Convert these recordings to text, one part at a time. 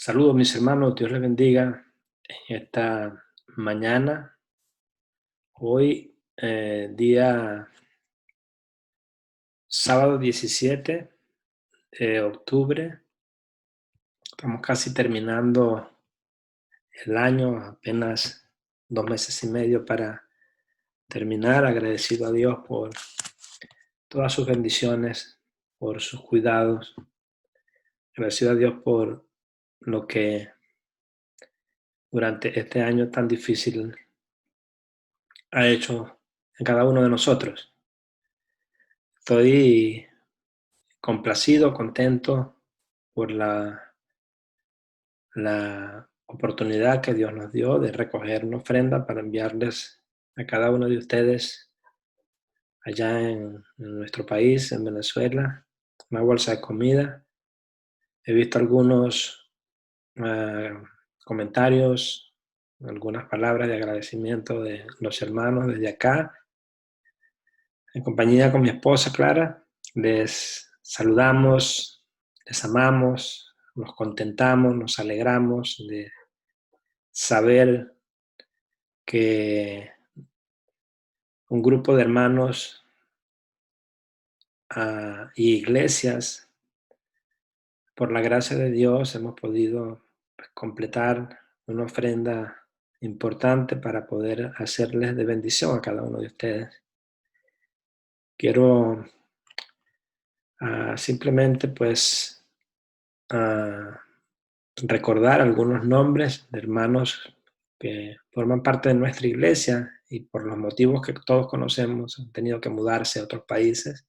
Saludos mis hermanos, Dios les bendiga en esta mañana. Hoy, día sábado 17 de octubre, estamos casi terminando el año, apenas 2 meses y medio para terminar. Agradecido a Dios por todas sus bendiciones, por sus cuidados. Agradecido a Dios por lo que durante este año tan difícil ha hecho en cada uno de nosotros. Estoy complacido, contento por la oportunidad que Dios nos dio de recoger una ofrenda para enviarles a cada uno de ustedes allá en nuestro país, en Venezuela, una bolsa de comida. He visto algunos comentarios, algunas palabras de agradecimiento de los hermanos desde acá. En compañía con mi esposa Clara, les saludamos, les amamos, nos contentamos, nos alegramos de saber que un grupo de hermanos y iglesias, por la gracia de Dios, hemos podido completar una ofrenda importante para poder hacerles de bendición a cada uno de ustedes. Quiero simplemente pues recordar algunos nombres de hermanos que forman parte de nuestra iglesia y por los motivos que todos conocemos han tenido que mudarse a otros países,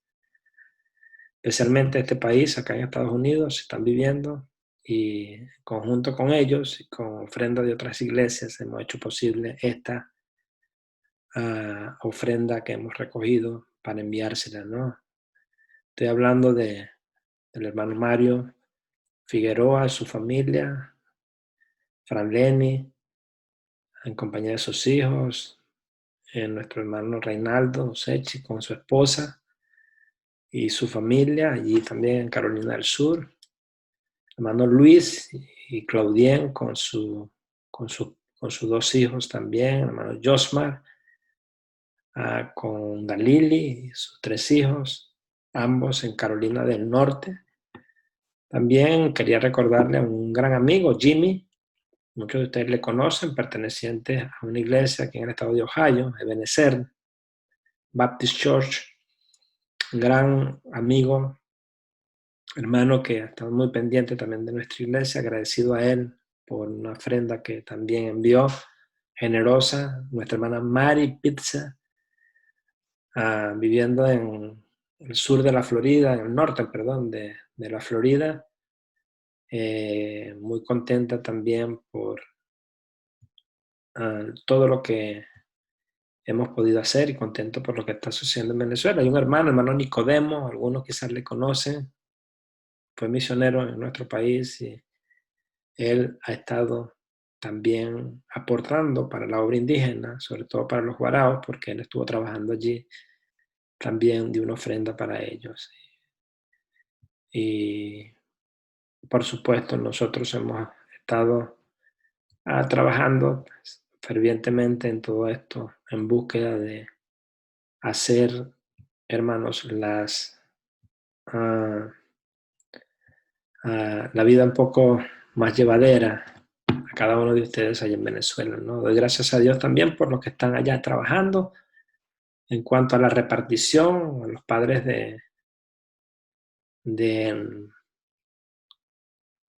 especialmente este país, acá en Estados Unidos, están viviendo, y en conjunto con ellos y con ofrenda de otras iglesias hemos hecho posible esta ofrenda que hemos recogido para enviársela, ¿no? Estoy hablando del hermano Mario Figueroa, su familia, Fran Lenny, en compañía de sus hijos, nuestro hermano Reinaldo Sechi con su esposa y su familia, allí también en Carolina del Sur, hermano Luis y Claudien con sus 2 hijos también, hermano Josmar, con Dalili y sus 3 hijos, ambos en Carolina del Norte. También quería recordarle a un gran amigo, Jimmy. Muchos de ustedes le conocen, perteneciente a una iglesia aquí en el estado de Ohio, Ebenezer Baptist Church, un gran amigo, hermano que ha estado muy pendiente también de nuestra iglesia, agradecido a él por una ofrenda que también envió, generosa, nuestra hermana Mari Pizza, viviendo en el sur de la Florida, en el norte, perdón, de la Florida, muy contenta también por todo lo que hemos podido hacer y contento por lo que está sucediendo en Venezuela. Hay un hermano Nicodemo, algunos quizás le conocen, fue misionero en nuestro país y él ha estado también aportando para la obra indígena, sobre todo para los guaraos, porque él estuvo trabajando allí, también dio una ofrenda para ellos. Y por supuesto nosotros hemos estado trabajando fervientemente en todo esto, en búsqueda de hacer, hermanos, la vida un poco más llevadera a cada uno de ustedes allá en Venezuela, ¿no? Doy gracias a Dios también por los que están allá trabajando. En cuanto a la repartición, a los padres de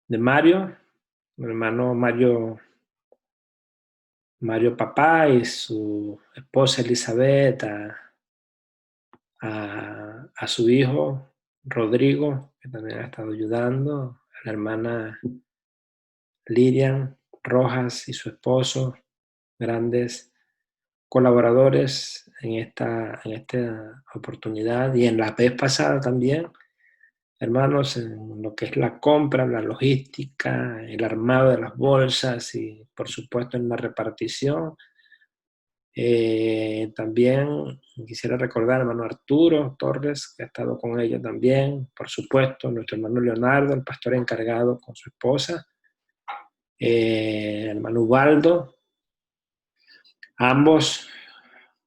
Mario, mi hermano Mario Papá y su esposa Elizabeth, a su hijo Rodrigo, que también ha estado ayudando, a la hermana Lilian Rojas y su esposo, grandes colaboradores en esta oportunidad y en la vez pasada también, hermanos, en lo que es la compra, la logística, el armado de las bolsas y por supuesto en la repartición. También quisiera recordar al hermano Arturo Torres, que ha estado con ellos también, por supuesto, nuestro hermano Leonardo, el pastor encargado con su esposa, hermano Ubaldo, ambos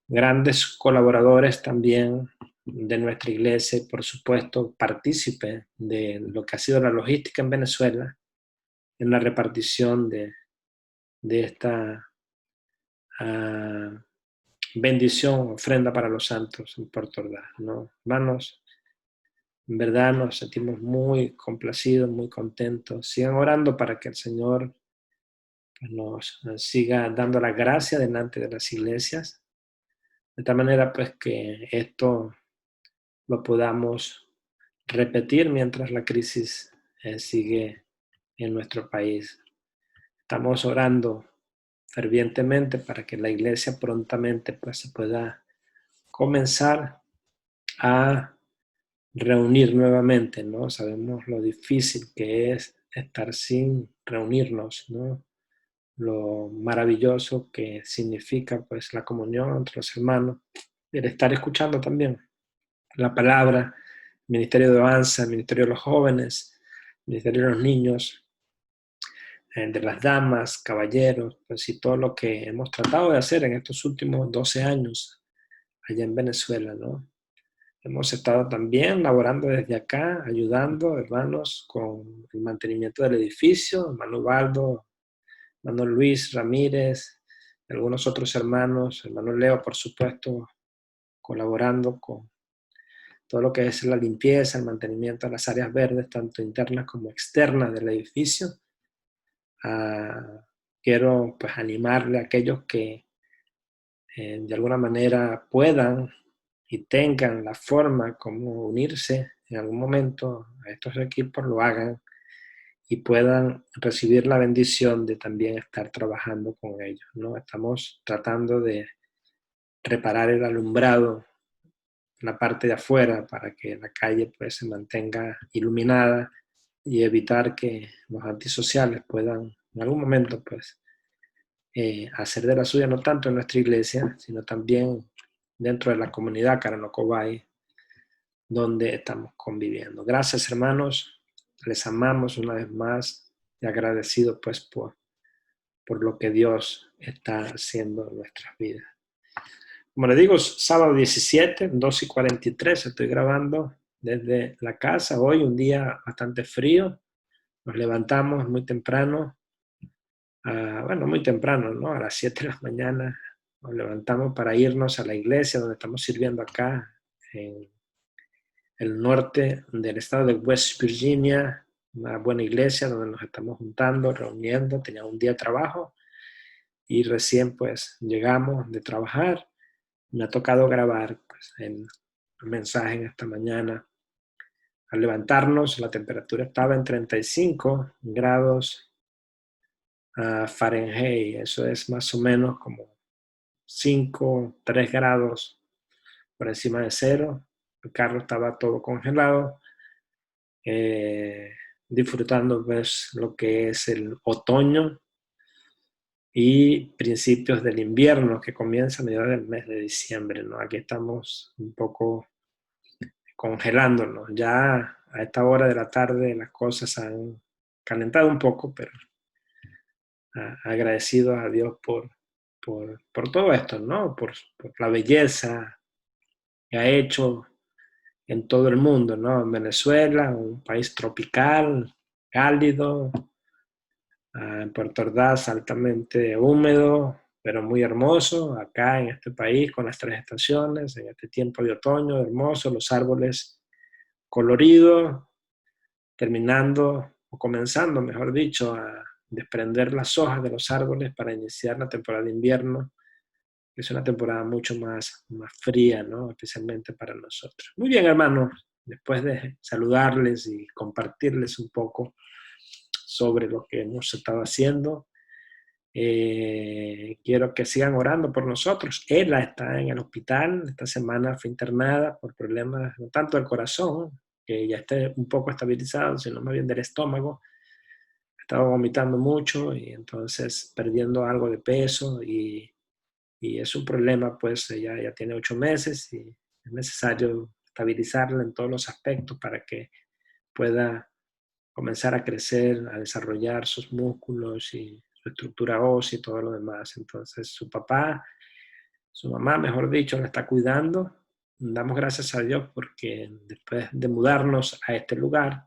grandes colaboradores también de nuestra iglesia y por supuesto partícipe de lo que ha sido la logística en Venezuela en la repartición de esta bendición, ofrenda para los santos en Puerto Ordaz, ¿no? Hermanos, en verdad nos sentimos muy complacidos, muy contentos. Sigan orando para que el Señor nos siga dando la gracia delante de las iglesias, de tal manera pues que esto lo podamos repetir mientras la crisis sigue en nuestro país. Estamos orando fervientemente para que la iglesia prontamente pues se pueda comenzar a reunir nuevamente, ¿no? Sabemos lo difícil que es estar sin reunirnos, ¿no? Lo maravilloso que significa pues la comunión entre los hermanos, el estar escuchando también la palabra, el ministerio de alabanza, el ministerio de los jóvenes, el ministerio de los niños, de las damas, caballeros, pues y todo lo que hemos tratado de hacer en estos últimos 12 años allá en Venezuela, ¿no? Hemos estado también laborando desde acá, ayudando, hermanos, con el mantenimiento del edificio, hermano Ubaldo, hermano Luis Ramírez, algunos otros hermanos, hermano Leo, por supuesto, colaborando con todo lo que es la limpieza, el mantenimiento de las áreas verdes, tanto internas como externas del edificio. Quiero pues animarle a aquellos que de alguna manera puedan y tengan la forma como unirse en algún momento a estos equipos, lo hagan y puedan recibir la bendición de también estar trabajando con ellos, ¿no? Estamos tratando de reparar el alumbrado en la parte de afuera para que la calle pues se mantenga iluminada y evitar que los antisociales puedan en algún momento pues hacer de la suya, no tanto en nuestra iglesia, sino también dentro de la comunidad Caranocobay, donde estamos conviviendo. Gracias, hermanos, les amamos una vez más y agradecidos pues por lo que Dios está haciendo en nuestras vidas. Como les digo, sábado 17, 2:43, estoy grabando desde la casa. Hoy un día bastante frío, nos levantamos muy temprano, bueno, muy temprano, ¿no? A las 7 de la mañana nos levantamos para irnos a la iglesia donde estamos sirviendo acá en el norte del estado de West Virginia, una buena iglesia donde nos estamos juntando, reuniendo, tenía un día de trabajo y recién pues llegamos de trabajar. Me ha tocado grabar pues, el mensaje en esta mañana. Al levantarnos la temperatura estaba en 35 grados Fahrenheit, eso es más o menos como 3 grados por encima de cero. El carro estaba todo congelado, disfrutando pues lo que es el otoño y principios del invierno que comienza a mediados del mes de diciembre, ¿no? Aquí estamos un poco congelándonos. Ya a esta hora de la tarde las cosas han calentado un poco, pero agradecidos a Dios por todo esto, ¿no? Por la belleza que ha hecho en todo el mundo, ¿no? En Venezuela, un país tropical, cálido, en Puerto Ordaz altamente húmedo, pero muy hermoso, acá en este país con las 3 estaciones, en este tiempo de otoño, hermoso, los árboles coloridos, terminando o comenzando, mejor dicho, a desprender las hojas de los árboles para iniciar la temporada de invierno, que es una temporada mucho más fría, ¿no? Especialmente para nosotros. Muy bien, hermanos, después de saludarles y compartirles un poco sobre lo que hemos estado haciendo, quiero que sigan orando por nosotros. Ella está en el hospital, esta semana fue internada por problemas no tanto del corazón, que ya esté un poco estabilizado, sino más bien del estómago. Estaba vomitando mucho y entonces perdiendo algo de peso y es un problema, pues ella ya tiene 8 meses y es necesario estabilizarla en todos los aspectos para que pueda comenzar a crecer, a desarrollar sus músculos y su estructura ósea y todo lo demás. Entonces su mamá, mejor dicho, la está cuidando. Damos gracias a Dios porque después de mudarnos a este lugar,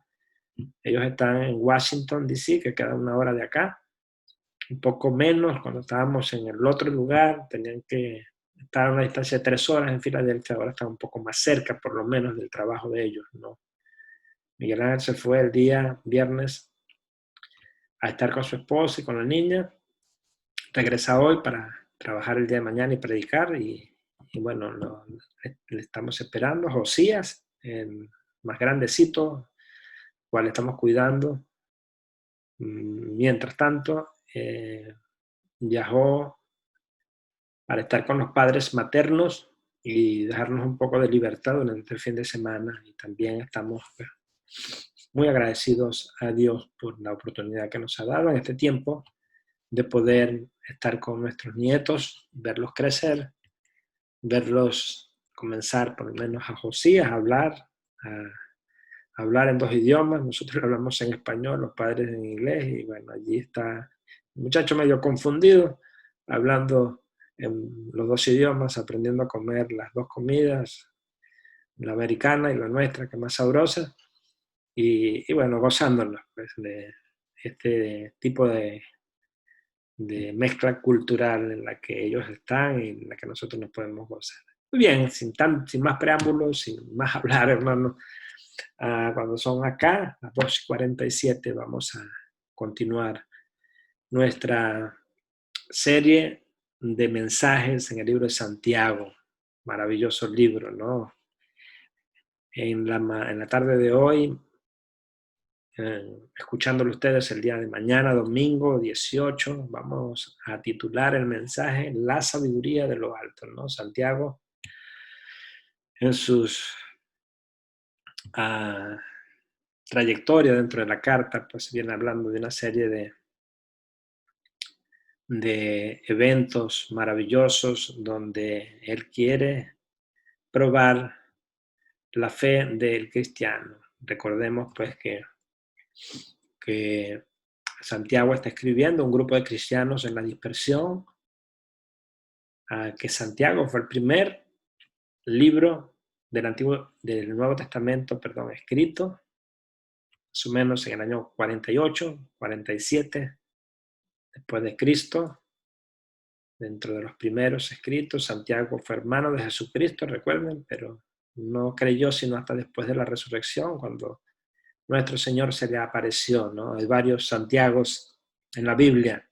ellos están en Washington, D.C., que queda 1 hora de acá, un poco menos. Cuando estábamos en el otro lugar, tenían que estar a una distancia de 3 horas en Filadelfia, ahora están un poco más cerca, por lo menos, del trabajo de ellos, ¿no? Miguel Ángel se fue el día viernes a estar con su esposa y con la niña. Regresa hoy para trabajar el día de mañana y predicar, y bueno, le estamos esperando. Josías, el más grandecito, cual estamos cuidando. Mientras tanto, viajó para estar con los padres maternos y dejarnos un poco de libertad durante el fin de semana. Y también estamos muy agradecidos a Dios por la oportunidad que nos ha dado en este tiempo de poder estar con nuestros nietos, verlos crecer, verlos comenzar, por lo menos a Josías, a hablar en 2 idiomas. Nosotros hablamos en español, los padres en inglés, y bueno, allí está el muchacho medio confundido, hablando en los 2 idiomas, aprendiendo a comer las 2 comidas, la americana y la nuestra, que es más sabrosa, y bueno, gozándonos pues, de este tipo de mezcla cultural en la que ellos están y en la que nosotros nos podemos gozar. Muy bien, sin más preámbulos, sin más hablar, hermano, cuando son acá, las 2:47, vamos a continuar nuestra serie de mensajes en el libro de Santiago. Maravilloso libro, ¿no? En la tarde de hoy, escuchándolo ustedes el día de mañana, domingo 18, vamos a titular el mensaje La sabiduría de lo alto, ¿no? Santiago, en sus trayectoria dentro de la carta, pues viene hablando de una serie de eventos maravillosos donde él quiere probar la fe del cristiano. Recordemos pues que Santiago está escribiendo a un grupo de cristianos en la dispersión, que Santiago fue el primer libro del Nuevo Testamento, escrito, más o menos en el año 48, 47 después de Cristo. Dentro de los primeros escritos, Santiago fue hermano de Jesucristo, recuerden, pero no creyó sino hasta después de la resurrección, cuando nuestro Señor se le apareció, ¿no? Hay varios Santiagos en la Biblia,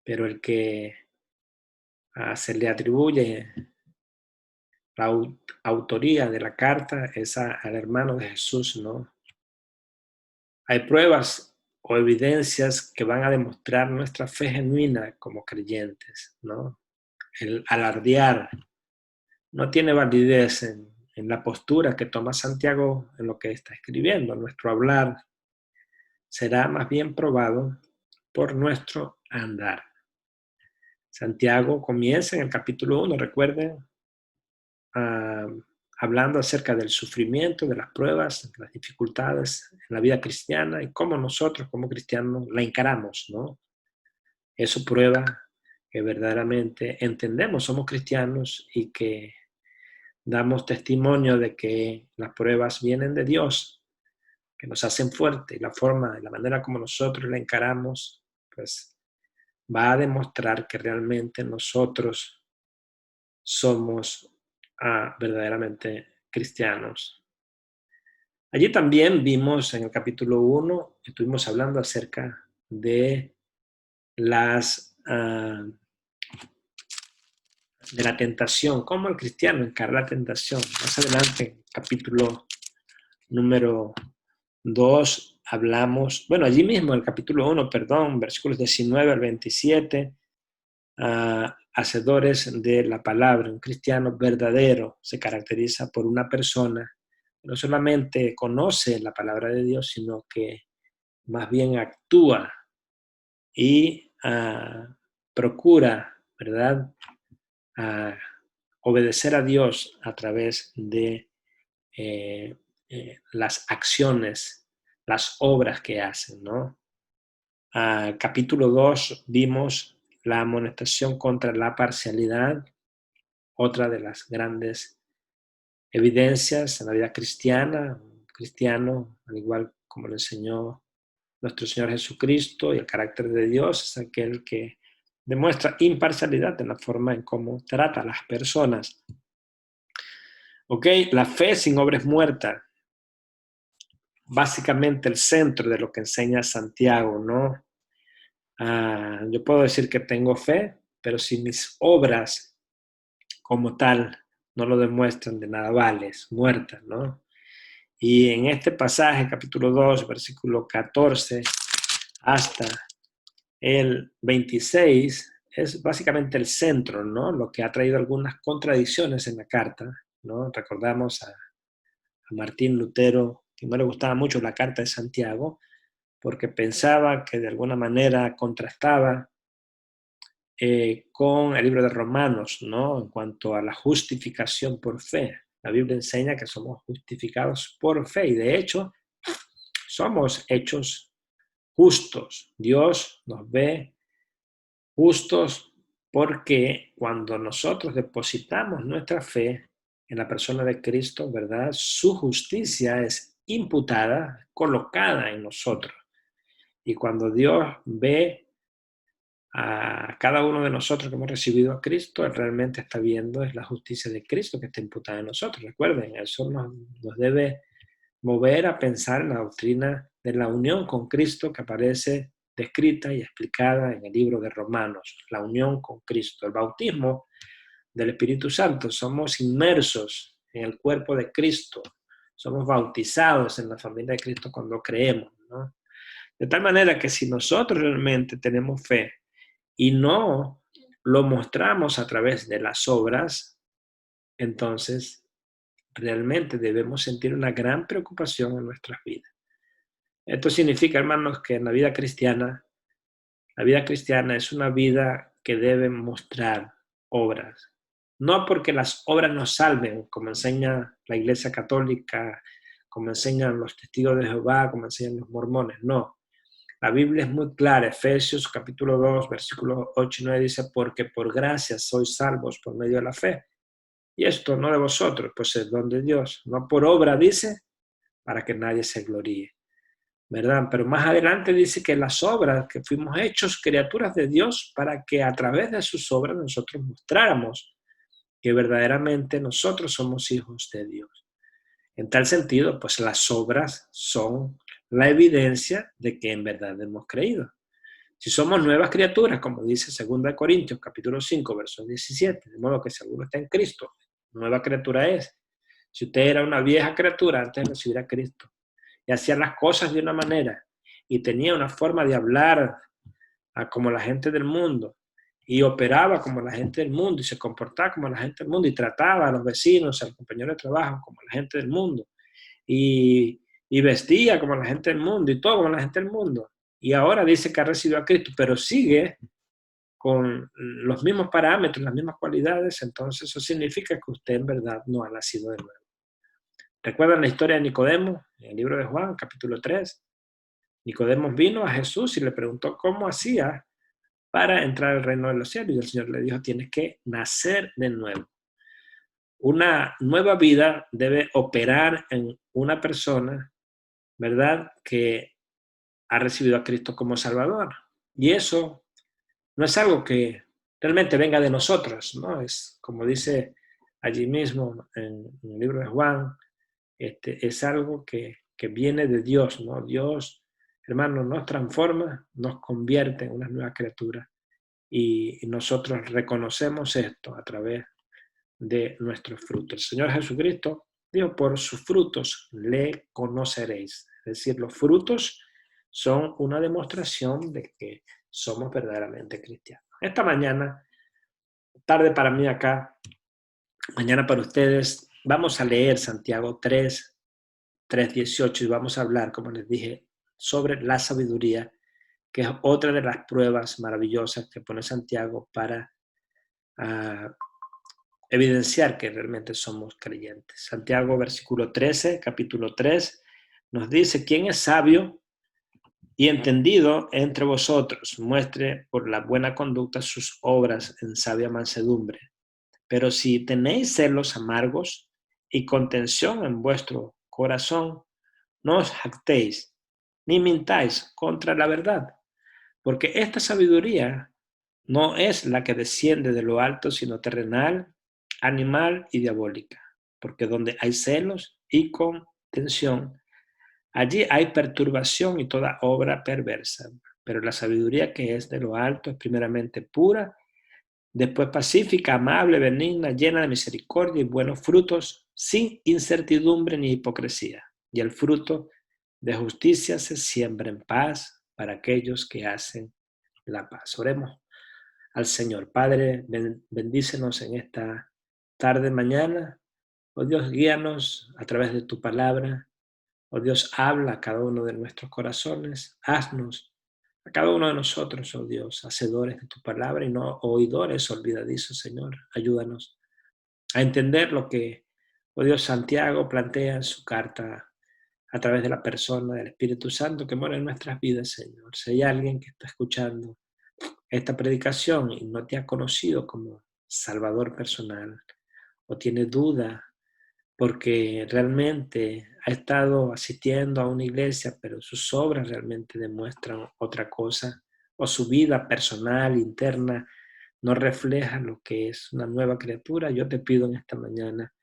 pero el que se le atribuye la autoría de la carta es al hermano de Jesús, ¿no? Hay pruebas o evidencias que van a demostrar nuestra fe genuina como creyentes, ¿no? El alardear no tiene validez en la postura que toma Santiago en lo que está escribiendo. Nuestro hablar será más bien probado por nuestro andar. Santiago comienza en el capítulo 1, recuerden, hablando acerca del sufrimiento, de las pruebas, de las dificultades en la vida cristiana y cómo nosotros como cristianos la encaramos, ¿no? Eso prueba que verdaderamente entendemos, somos cristianos y que damos testimonio de que las pruebas vienen de Dios, que nos hacen fuertes, y la forma, la manera como nosotros la encaramos, pues va a demostrar que realmente nosotros somos verdaderamente cristianos. Allí también vimos en el capítulo 1, estuvimos hablando acerca de de la tentación, cómo el cristiano encara la tentación. Más adelante, en el capítulo número 2, hablamos, bueno, allí mismo, en el capítulo 1, versículos 19 al 27, hacedores de la palabra. Un cristiano verdadero se caracteriza por una persona que no solamente conoce la palabra de Dios, sino que más bien actúa y procura, ¿verdad?, obedecer a Dios a través de las acciones las obras que hacen, ¿no? Capítulo 2 vimos la amonestación contra la parcialidad, otra de las grandes evidencias en la vida cristiana. Un cristiano, al igual como lo enseñó nuestro Señor Jesucristo y el carácter de Dios, es aquel que demuestra imparcialidad en la forma en cómo trata a las personas. Ok, la fe sin obra es muerta. Básicamente el centro de lo que enseña Santiago, ¿no? Yo puedo decir que tengo fe, pero si mis obras como tal no lo demuestran, de nada vale, es muerta, ¿no? Y en este pasaje, capítulo 2, versículo 14 hasta el 26, es básicamente el centro, ¿no? Lo que ha traído algunas contradicciones en la carta, ¿no? Recordamos a Martín Lutero, que no le gustaba mucho la carta de Santiago, porque pensaba que de alguna manera contrastaba con el libro de Romanos, ¿no? En cuanto a la justificación por fe. La Biblia enseña que somos justificados por fe y de hecho somos hechos justos. Dios nos ve justos porque cuando nosotros depositamos nuestra fe en la persona de Cristo, ¿verdad? Su justicia es imputada, colocada en nosotros. Y cuando Dios ve a cada uno de nosotros que hemos recibido a Cristo, Él realmente está viendo es la justicia de Cristo que está imputada en nosotros. Recuerden, eso nos debe mover a pensar en la doctrina de la unión con Cristo que aparece descrita y explicada en el libro de Romanos, la unión con Cristo, el bautismo del Espíritu Santo. Somos inmersos en el cuerpo de Cristo, somos bautizados en la familia de Cristo cuando creemos, ¿no? De tal manera que si nosotros realmente tenemos fe y no lo mostramos a través de las obras, entonces realmente debemos sentir una gran preocupación en nuestras vidas. Esto significa, hermanos, que en la vida cristiana es una vida que debe mostrar obras. No porque las obras nos salven, como enseña la Iglesia Católica, como enseñan los testigos de Jehová, como enseñan los mormones, no. La Biblia es muy clara, Efesios capítulo 2, versículos 8 y 9 dice, porque por gracia sois salvos por medio de la fe. Y esto no de vosotros, pues es don de Dios, no por obra, dice, para que nadie se gloríe, ¿verdad? Pero más adelante dice que las obras, que fuimos hechos criaturas de Dios para que a través de sus obras nosotros mostráramos que verdaderamente nosotros somos hijos de Dios. En tal sentido, pues las obras son la evidencia de que en verdad hemos creído. Si somos nuevas criaturas, como dice 2 Corintios capítulo 5, verso 17, de modo que si alguno está en Cristo, nueva criatura es. Si usted era una vieja criatura antes de recibir a Cristo y hacía las cosas de una manera y tenía una forma de hablar como la gente del mundo y operaba como la gente del mundo y se comportaba como la gente del mundo y trataba a los vecinos, a los compañeros de trabajo como la gente del mundo y vestía como la gente del mundo y todo como la gente del mundo. Y ahora dice que ha recibido a Cristo, pero sigue con los mismos parámetros, las mismas cualidades, entonces eso significa que usted en verdad no ha nacido de nuevo. ¿Recuerdan la historia de Nicodemo en el libro de Juan, capítulo 3? Nicodemo vino a Jesús y le preguntó cómo hacía para entrar al reino de los cielos. Y el Señor le dijo, tienes que nacer de nuevo. Una nueva vida debe operar en una persona, ¿verdad?, que ha recibido a Cristo como Salvador. Y eso no es algo que realmente venga de nosotros, ¿no? Es como dice allí mismo en el libro de Juan, es algo que viene de Dios, ¿no? Dios, hermano, nos transforma, nos convierte en una nueva criatura y nosotros reconocemos esto a través de nuestros frutos. El Señor Jesucristo dijo, por sus frutos le conoceréis. Es decir, los frutos son una demostración de que somos verdaderamente cristianos. Esta mañana, tarde para mí acá, mañana para ustedes, vamos a leer Santiago 3:18 y vamos a hablar, como les dije, sobre la sabiduría, que es otra de las pruebas maravillosas que pone Santiago para evidenciar que realmente somos creyentes. Santiago, versículo 13, capítulo 3, nos dice: ¿quién es sabio y entendido entre vosotros? Muestre por la buena conducta sus obras en sabia mansedumbre. Pero si tenéis celos amargos y contención en vuestro corazón, no os jactéis, ni mintáis contra la verdad, porque esta sabiduría no es la que desciende de lo alto, sino terrenal, animal y diabólica. Porque donde hay celos y contención, allí hay perturbación y toda obra perversa. Pero la sabiduría que es de lo alto es primeramente pura, después pacífica, amable, benigna, llena de misericordia y buenos frutos, sin incertidumbre ni hipocresía. Y el fruto de justicia se siembra en paz para aquellos que hacen la paz. Oremos al Señor. Padre, bendícenos en esta tarde, mañana. Oh Dios, guíanos a través de tu palabra. Oh Dios, habla a cada uno de nuestros corazones. Haznos a cada uno de nosotros, oh Dios, hacedores de tu palabra y no oidores olvidadizos, Señor. Ayúdanos a entender lo que, oh Dios, Santiago plantea en su carta a través de la persona del Espíritu Santo que mora en nuestras vidas, Señor. Si hay alguien que está escuchando esta predicación y no te ha conocido como Salvador personal, o tiene duda porque realmente ha estado asistiendo a una iglesia, pero sus obras realmente demuestran otra cosa, o su vida personal, interna, no refleja lo que es una nueva criatura, yo te pido en esta mañana,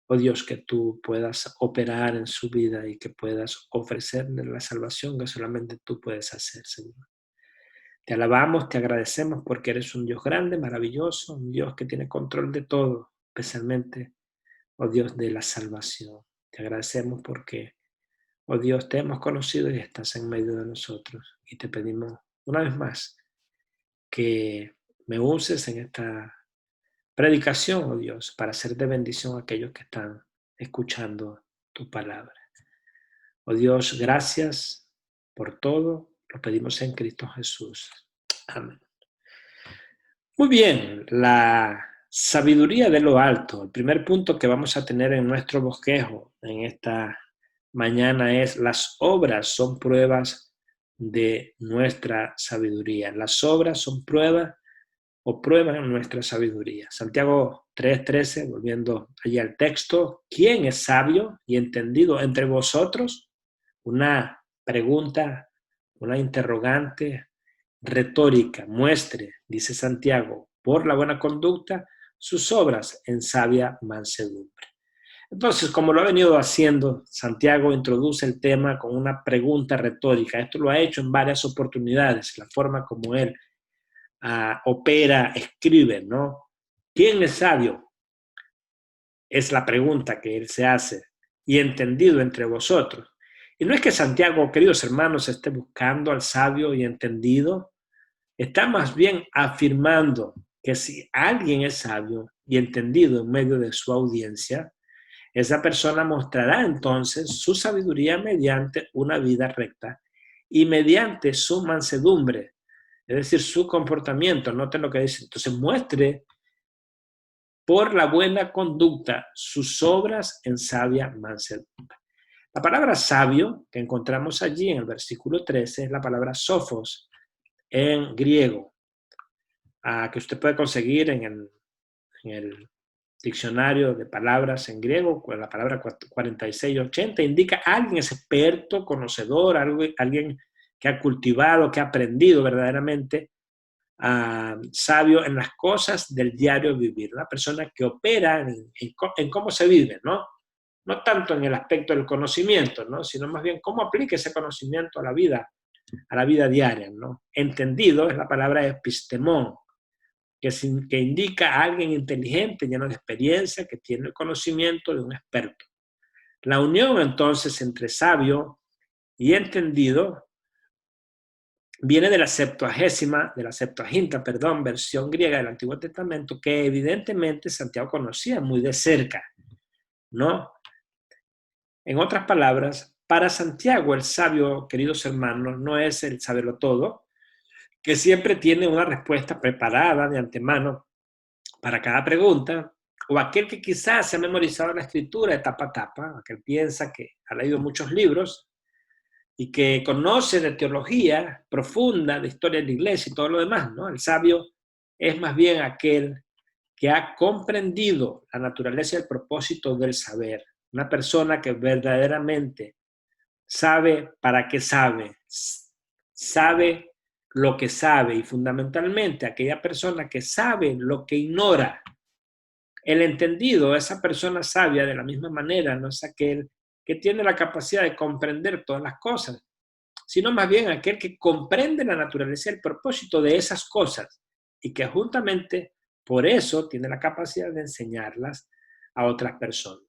oh Dios, que tú puedas operar en su vida y que puedas ofrecerle la salvación que solamente tú puedes hacer, Señor. Te alabamos, te agradecemos porque eres un Dios grande, maravilloso, un Dios que tiene control de todo, especialmente, oh Dios, de la salvación. Te agradecemos porque, oh Dios, te hemos conocido y estás en medio de nosotros. Y te pedimos una vez más que me uses en esta predicación, oh Dios, para hacer de bendición a aquellos que están escuchando tu palabra. Oh Dios, gracias por todo. Lo pedimos en Cristo Jesús. Amén. Muy bien, la sabiduría de lo alto. El primer punto que vamos a tener en nuestro bosquejo en esta mañana es: las obras son pruebas de nuestra sabiduría. Las obras son pruebas o prueban nuestra sabiduría. Santiago 3:13, volviendo allí al texto: ¿quién es sabio y entendido entre vosotros? Una pregunta, una interrogante retórica. Muestre, dice Santiago, por la buena conducta, sus obras en sabia mansedumbre. Entonces, como lo ha venido haciendo, Santiago introduce el tema con una pregunta retórica. Esto lo ha hecho en varias oportunidades, la forma como él opera, escribe, ¿no? ¿Quién es sabio? Es la pregunta que él se hace. Y entendido entre vosotros. Y no es que Santiago, queridos hermanos, esté buscando al sabio y entendido, está más bien afirmando que si alguien es sabio y entendido en medio de su audiencia, esa persona mostrará entonces su sabiduría mediante una vida recta y mediante su mansedumbre, es decir, su comportamiento. Noten lo que dice. Entonces muestre por la buena conducta sus obras en sabia mansedumbre. La palabra sabio que encontramos allí en el versículo 13 es la palabra sophos en griego, que usted puede conseguir en el diccionario de palabras en griego, con la palabra 4680, indica a alguien experto, conocedor, alguien que ha cultivado, que ha aprendido verdaderamente, sabio en las cosas del diario vivir, una persona que opera en cómo se vive, ¿no? No tanto en el aspecto del conocimiento, ¿no? Sino más bien cómo aplica ese conocimiento a la vida diaria, ¿no? Entendido es la palabra epistemón, que indica a alguien inteligente, lleno de experiencia, que tiene el conocimiento de un experto. La unión entonces entre sabio y entendido viene de la Septuaginta, versión griega del Antiguo Testamento, que evidentemente Santiago conocía muy de cerca, ¿no? En otras palabras, para Santiago el sabio, queridos hermanos, no es el saberlo todo, que siempre tiene una respuesta preparada de antemano para cada pregunta, o aquel que quizás se ha memorizado la escritura de tapa a tapa, aquel piensa que ha leído muchos libros y que conoce de teología profunda, de historia de la iglesia y todo lo demás, ¿no? El sabio es más bien aquel que ha comprendido la naturaleza y el propósito del saber. Una persona que verdaderamente sabe para qué sabe, sabe lo que sabe y fundamentalmente aquella persona que sabe lo que ignora. El entendido, esa persona sabia de la misma manera, no es aquel que tiene la capacidad de comprender todas las cosas, sino más bien aquel que comprende la naturaleza y el propósito de esas cosas y que juntamente por eso tiene la capacidad de enseñarlas a otras personas.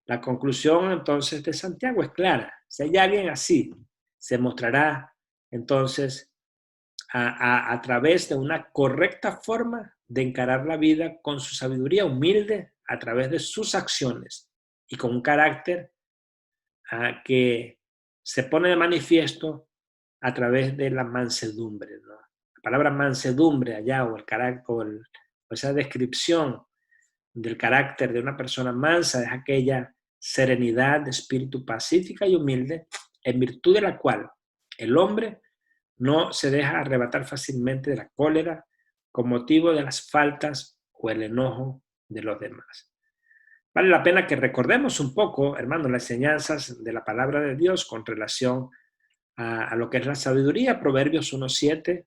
La conclusión entonces de Santiago es clara. Si hay alguien así, se mostrará entonces a través de una correcta forma de encarar la vida con su sabiduría humilde a través de sus acciones y con un carácter que se pone de manifiesto a través de la mansedumbre, ¿no? La palabra mansedumbre allá o el carácter o esa descripción del carácter de una persona mansa es aquella serenidad de espíritu pacífica y humilde en virtud de la cual el hombre no se deja arrebatar fácilmente de la cólera con motivo de las faltas o el enojo de los demás. Vale la pena que recordemos un poco, hermanos, las enseñanzas de la palabra de Dios con relación a lo que es la sabiduría. Proverbios 1:7,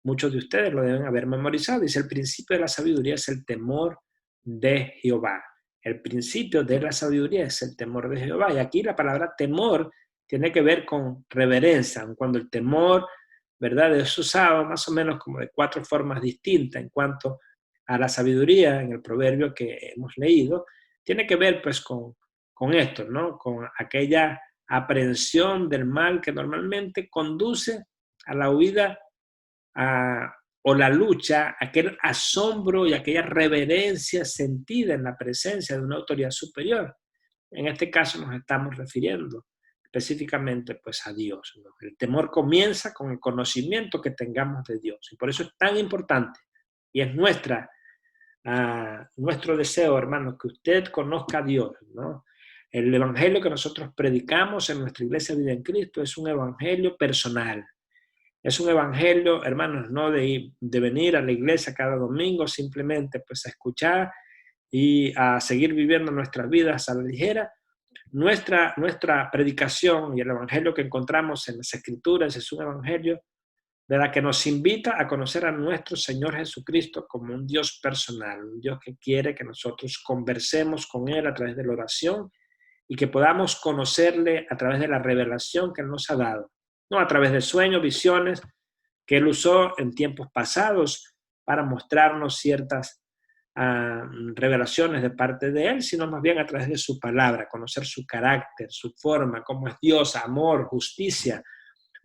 muchos de ustedes lo deben haber memorizado. Dice, el principio de la sabiduría es el temor de Jehová. El principio de la sabiduría es el temor de Jehová. Y aquí la palabra temor tiene que ver con reverencia, cuando el temor, ¿verdad?, es usado más o menos como de 4 formas distintas en cuanto a la sabiduría en el proverbio que hemos leído. Tiene que ver pues con esto, ¿no? Con aquella aprehensión del mal que normalmente conduce a la huida o la lucha, aquel asombro y aquella reverencia sentida en la presencia de una autoridad superior. En este caso nos estamos refiriendo específicamente pues a Dios, ¿no? El temor comienza con el conocimiento que tengamos de Dios y por eso es tan importante y es nuestro deseo, hermanos, que usted conozca a Dios, ¿no? El evangelio que nosotros predicamos en nuestra iglesia Vida en Cristo es un evangelio personal. Es un evangelio, hermanos, no de venir a la iglesia cada domingo simplemente pues a escuchar y a seguir viviendo nuestras vidas a la ligera. Nuestra predicación y el evangelio que encontramos en las Escrituras es un evangelio de la que nos invita a conocer a nuestro Señor Jesucristo como un Dios personal, un Dios que quiere que nosotros conversemos con Él a través de la oración y que podamos conocerle a través de la revelación que Él nos ha dado, no a través de sueños, visiones que Él usó en tiempos pasados para mostrarnos ciertas revelaciones de parte de Él, sino más bien a través de su palabra, conocer su carácter, su forma, cómo es Dios, amor, justicia,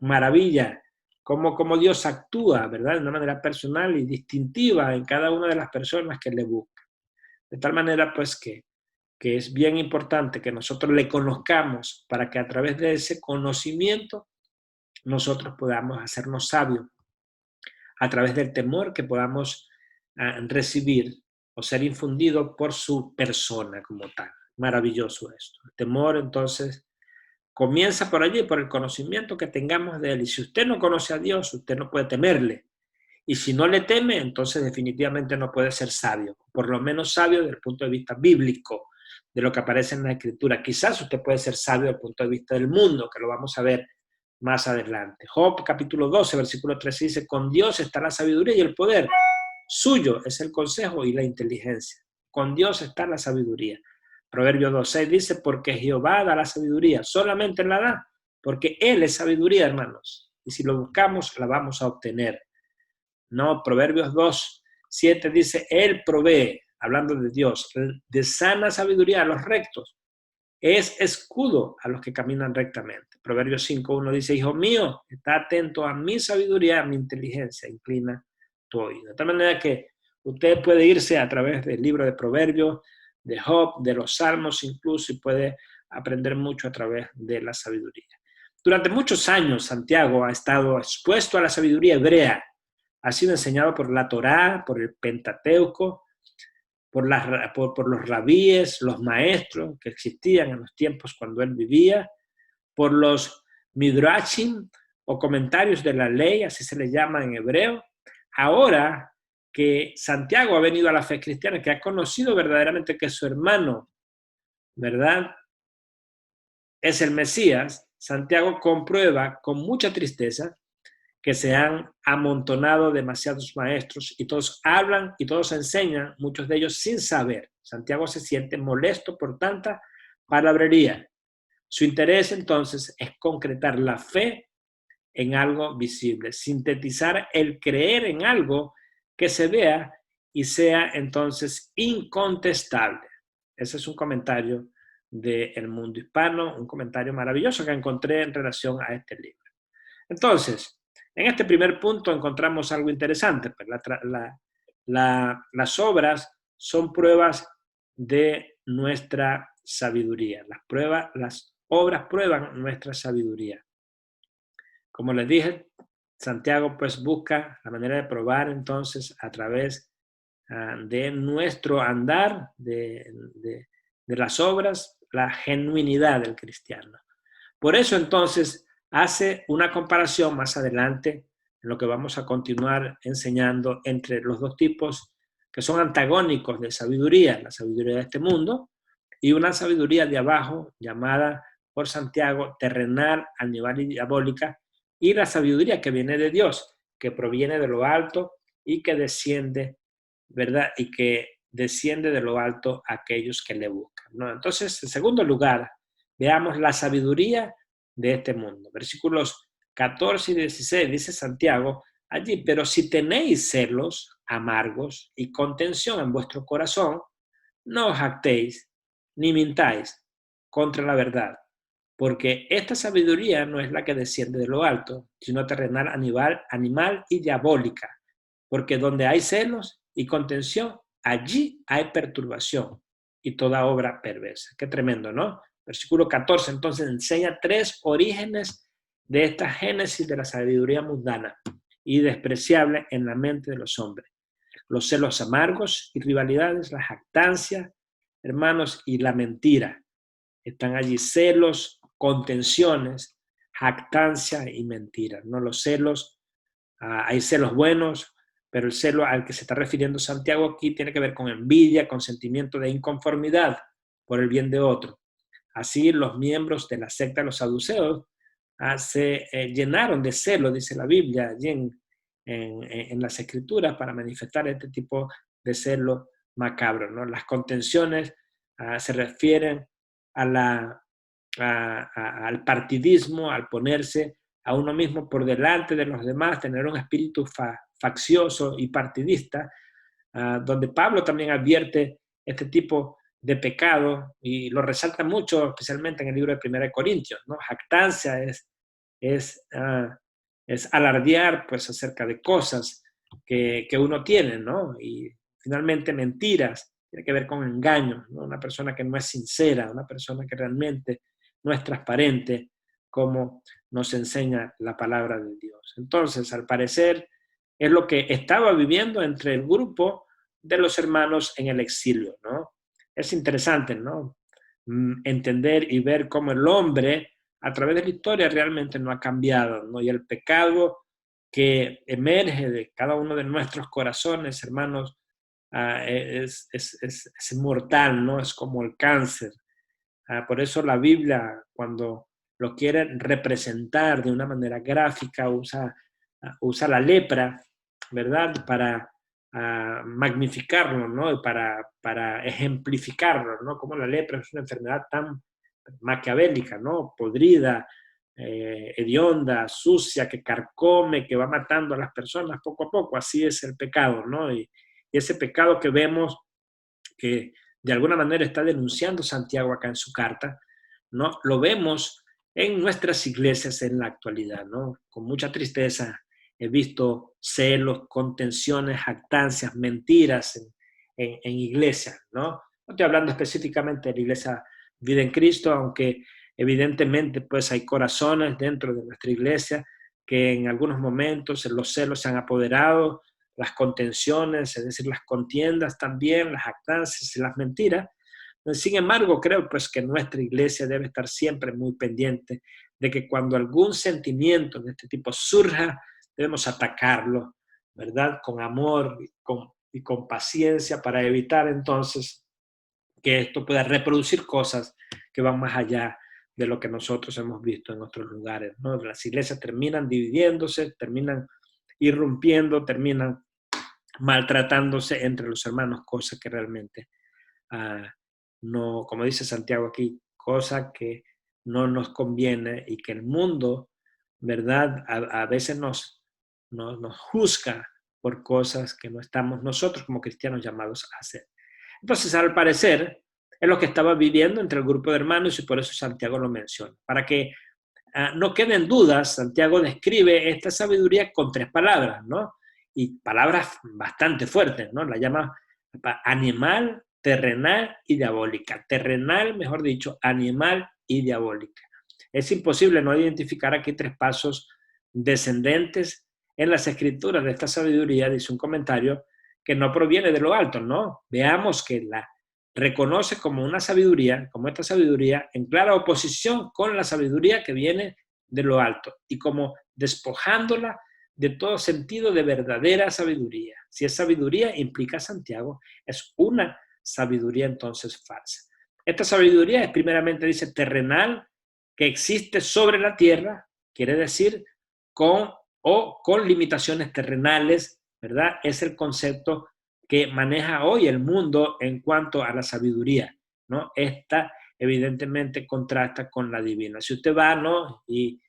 maravilla, cómo Dios actúa, ¿verdad? De una manera personal y distintiva en cada una de las personas que le buscan. De tal manera, pues, que es bien importante que nosotros le conozcamos para que a través de ese conocimiento nosotros podamos hacernos sabios, a través del temor que podamos recibir o ser infundido por su persona como tal. Maravilloso esto. El temor, entonces, comienza por allí, por el conocimiento que tengamos de Él. Y si usted no conoce a Dios, usted no puede temerle. Y si no le teme, entonces definitivamente no puede ser sabio, por lo menos sabio desde el punto de vista bíblico, de lo que aparece en la Escritura. Quizás usted puede ser sabio desde el punto de vista del mundo, que lo vamos a ver más adelante. Job capítulo 12, versículo 13 dice, con Dios está la sabiduría y el poder, suyo es el consejo y la inteligencia. Con Dios está la sabiduría. Proverbio 2:6 dice, porque Jehová da la sabiduría, solamente la da, porque Él es sabiduría, hermanos. Y si lo buscamos, la vamos a obtener. No, Proverbios 2:7 dice, Él provee, hablando de Dios, de sana sabiduría a los rectos. Es escudo a los que caminan rectamente. Proverbios 5:1 dice, hijo mío, está atento a mi sabiduría, a mi inteligencia, inclina tu oído. De tal manera que usted puede irse a través del libro de Proverbios, de Job, de los Salmos incluso, y puede aprender mucho a través de la sabiduría. Durante muchos años, Santiago ha estado expuesto a la sabiduría hebrea. Ha sido enseñado por la Torá, por el Pentateuco, por los rabíes, los maestros que existían en los tiempos cuando él vivía, por los midrashim o comentarios de la ley, así se le llama en hebreo. Ahora que Santiago ha venido a la fe cristiana, que ha conocido verdaderamente que su hermano, ¿verdad?, es el Mesías, Santiago comprueba con mucha tristeza que se han amontonado demasiados maestros y todos hablan y todos enseñan, muchos de ellos sin saber. Santiago se siente molesto por tanta palabrería. Su interés entonces es concretar la fe en algo visible, sintetizar el creer en algo que se vea y sea entonces incontestable. Ese es un comentario del Mundo Hispano, un comentario maravilloso que encontré en relación a este libro. Entonces, en este primer punto encontramos algo interesante, pues las obras son pruebas de nuestra sabiduría. Las obras prueban nuestra sabiduría. Como les dije, Santiago pues busca la manera de probar entonces a través de nuestro andar, de las obras, la genuinidad del cristiano. Por eso entonces hace una comparación más adelante, en lo que vamos a continuar enseñando, entre los dos tipos que son antagónicos de sabiduría, la sabiduría de este mundo y una sabiduría de abajo llamada por Santiago terrenal, animal y diabólica, y la sabiduría que viene de Dios, que proviene de lo alto y que desciende, ¿verdad? Y que desciende de lo alto a aquellos que le buscan, ¿no? Entonces, en segundo lugar, veamos la sabiduría de este mundo. Versículos 14 y 16 dice Santiago allí, pero si tenéis celos amargos y contención en vuestro corazón, no os jactéis ni mintáis contra la verdad, porque esta sabiduría no es la que desciende de lo alto, sino terrenal, animal y diabólica, porque donde hay celos y contención, allí hay perturbación y toda obra perversa. Qué tremendo, ¿no? Versículo 14, entonces enseña tres orígenes de esta génesis de la sabiduría mundana y despreciable en la mente de los hombres. Los celos amargos y rivalidades, la jactancia, hermanos, y la mentira. Están allí celos, contenciones, jactancia y mentira, ¿no? Los celos, hay celos buenos, pero el celo al que se está refiriendo Santiago aquí tiene que ver con envidia, con sentimiento de inconformidad por el bien de otro. Así los miembros de la secta de los saduceos se llenaron de celo, dice la Biblia, allí en las Escrituras, para manifestar este tipo de celo macabro, ¿no? Las contenciones se refieren al partidismo, al ponerse a uno mismo por delante de los demás, tener un espíritu faccioso y partidista, donde Pablo también advierte este tipo de pecado y lo resalta mucho, especialmente en el libro de 1 Corintios, ¿no? Jactancia es alardear pues acerca de cosas que uno tiene, ¿no? Y finalmente mentiras, tiene que ver con engaños, ¿no? Una persona que no es sincera, una persona que realmente no es transparente, como nos enseña la palabra de Dios. Entonces, al parecer, es lo que estaba viviendo entre el grupo de los hermanos en el exilio, ¿no? Es interesante, ¿no? Entender y ver cómo el hombre, a través de la historia, realmente no ha cambiado, ¿no? Y el pecado que emerge de cada uno de nuestros corazones, hermanos, es mortal, ¿no? Es como el cáncer. Por eso la Biblia, cuando lo quiere representar de una manera gráfica, usa la lepra, ¿verdad? Para magnificarlo, ¿no? Y para ejemplificarlo, ¿no? Como la lepra es una enfermedad tan maquiavélica, ¿no? Podrida, hedionda, sucia, que carcome, que va matando a las personas poco a poco. Así es el pecado, ¿no? Y ese pecado que vemos que de alguna manera está denunciando Santiago acá en su carta, ¿no? Lo vemos en nuestras iglesias en la actualidad, ¿no? Con mucha tristeza he visto celos, contenciones, jactancias, mentiras en iglesias, ¿no? No estoy hablando específicamente de la iglesia Vida en Cristo, aunque evidentemente pues hay corazones dentro de nuestra iglesia que en algunos momentos los celos se han apoderado, las contenciones, es decir, las contiendas también, las jactancias y las mentiras. Sin embargo, creo pues que nuestra iglesia debe estar siempre muy pendiente de que cuando algún sentimiento de este tipo surja, debemos atacarlo, ¿verdad? Con amor y con paciencia para evitar entonces que esto pueda reproducir cosas que van más allá de lo que nosotros hemos visto en otros lugares, ¿no? Las iglesias terminan dividiéndose, terminan irrumpiendo, terminan maltratándose entre los hermanos, cosas que realmente no, como dice Santiago aquí, cosa que no nos conviene y que el mundo, ¿verdad? A veces nos juzga por cosas que no estamos nosotros como cristianos llamados a hacer. Entonces, al parecer, es lo que estaba viviendo entre el grupo de hermanos y por eso Santiago lo menciona. Para que no queden dudas, Santiago describe esta sabiduría con 3 palabras, ¿no? Y palabras bastante fuertes, ¿no? La llama animal, terrenal y diabólica. Terrenal, mejor dicho, animal y diabólica. Es imposible no identificar aquí 3 pasos descendentes en las escrituras de esta sabiduría, dice un comentario, que no proviene de lo alto, ¿no? Veamos que la reconoce como una sabiduría, como esta sabiduría, en clara oposición con la sabiduría que viene de lo alto y como despojándola de todo sentido de verdadera sabiduría. Si es sabiduría, implica Santiago, es una sabiduría entonces falsa. Esta sabiduría es primeramente, dice, terrenal, que existe sobre la tierra, quiere decir con limitaciones terrenales, ¿verdad? Es el concepto que maneja hoy el mundo en cuanto a la sabiduría, ¿no? Esta evidentemente contrasta con la divina. Si usted va, ¿no? Y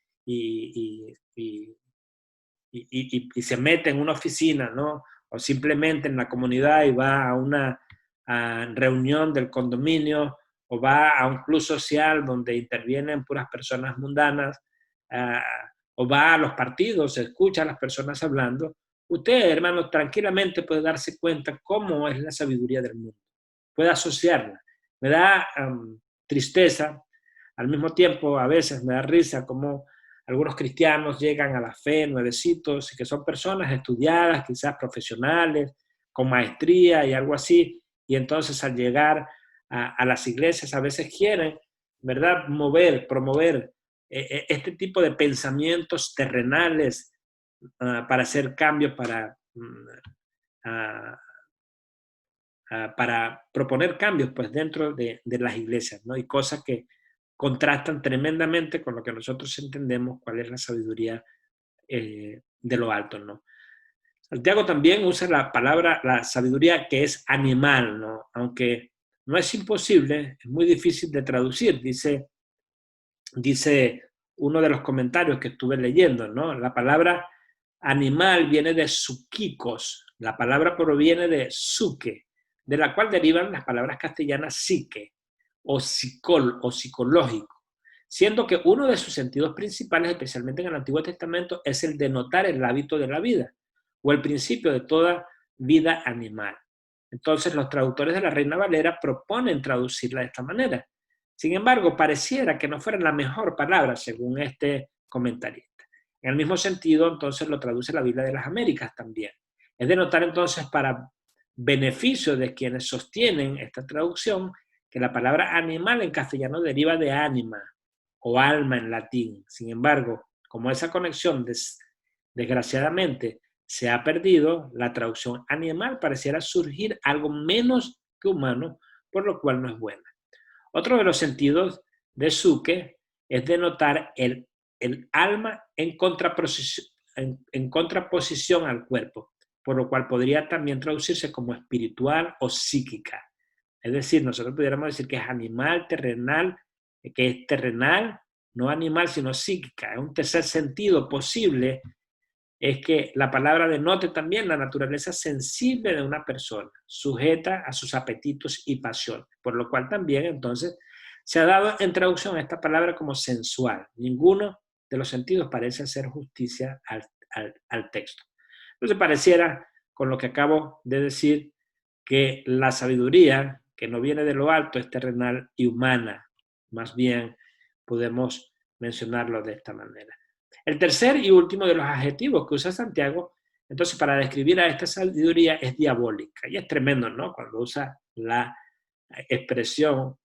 se mete en una oficina, ¿no? O simplemente en la comunidad y va a una reunión del condominio o va a un club social donde intervienen puras personas mundanas, o va a los partidos, se escucha a las personas hablando, usted, hermano, tranquilamente puede darse cuenta cómo es la sabiduría del mundo. Puede asociarla. Me da tristeza, al mismo tiempo a veces me da risa como algunos cristianos llegan a la fe nuevecitos y que son personas estudiadas, quizás profesionales, con maestría y algo así, y entonces al llegar a las iglesias a veces quieren, ¿verdad?, promover este tipo de pensamientos terrenales para hacer cambios, para proponer cambios pues dentro de las iglesias, ¿no? Y cosas que contrastan tremendamente con lo que nosotros entendemos cuál es la sabiduría de lo alto, ¿no? Santiago también usa la sabiduría que es animal, ¿no? Aunque no es imposible, es muy difícil de traducir, dice uno de los comentarios que estuve leyendo, ¿no? La palabra animal viene de psúquicos, la palabra proviene de psuque, de la cual derivan las palabras castellanas psique o psicológico, siendo que uno de sus sentidos principales, especialmente en el Antiguo Testamento, es el de notar el hábito de la vida o el principio de toda vida animal. Entonces los traductores de la Reina Valera proponen traducirla de esta manera. Sin embargo, pareciera que no fuera la mejor palabra según este comentarista. En el mismo sentido, entonces lo traduce la Biblia de las Américas también. Es de notar entonces, para beneficio de quienes sostienen esta traducción, que la palabra animal en castellano deriva de ánima o alma en latín. Sin embargo, como esa conexión desgraciadamente se ha perdido, la traducción animal pareciera surgir algo menos que humano, por lo cual no es buena. Otro de los sentidos de psuque es denotar el alma en contraposición al cuerpo, por lo cual podría también traducirse como espiritual o psíquica. Es decir, nosotros pudiéramos decir que es animal, terrenal, que es terrenal, no animal, sino psíquica. Es un tercer sentido posible, es que la palabra denote también la naturaleza sensible de una persona, sujeta a sus apetitos y pasiones, por lo cual también entonces se ha dado en traducción a esta palabra como sensual. Ninguno de los sentidos parece hacer justicia al texto. Entonces pareciera, con lo que acabo de decir, que la sabiduría que no viene de lo alto es terrenal y humana. Más bien podemos mencionarlo de esta manera. El tercer y último de los adjetivos que usa Santiago Entonces, para describir a esta sabiduría es diabólica. Y es tremendo, ¿no? Cuando usa la expresión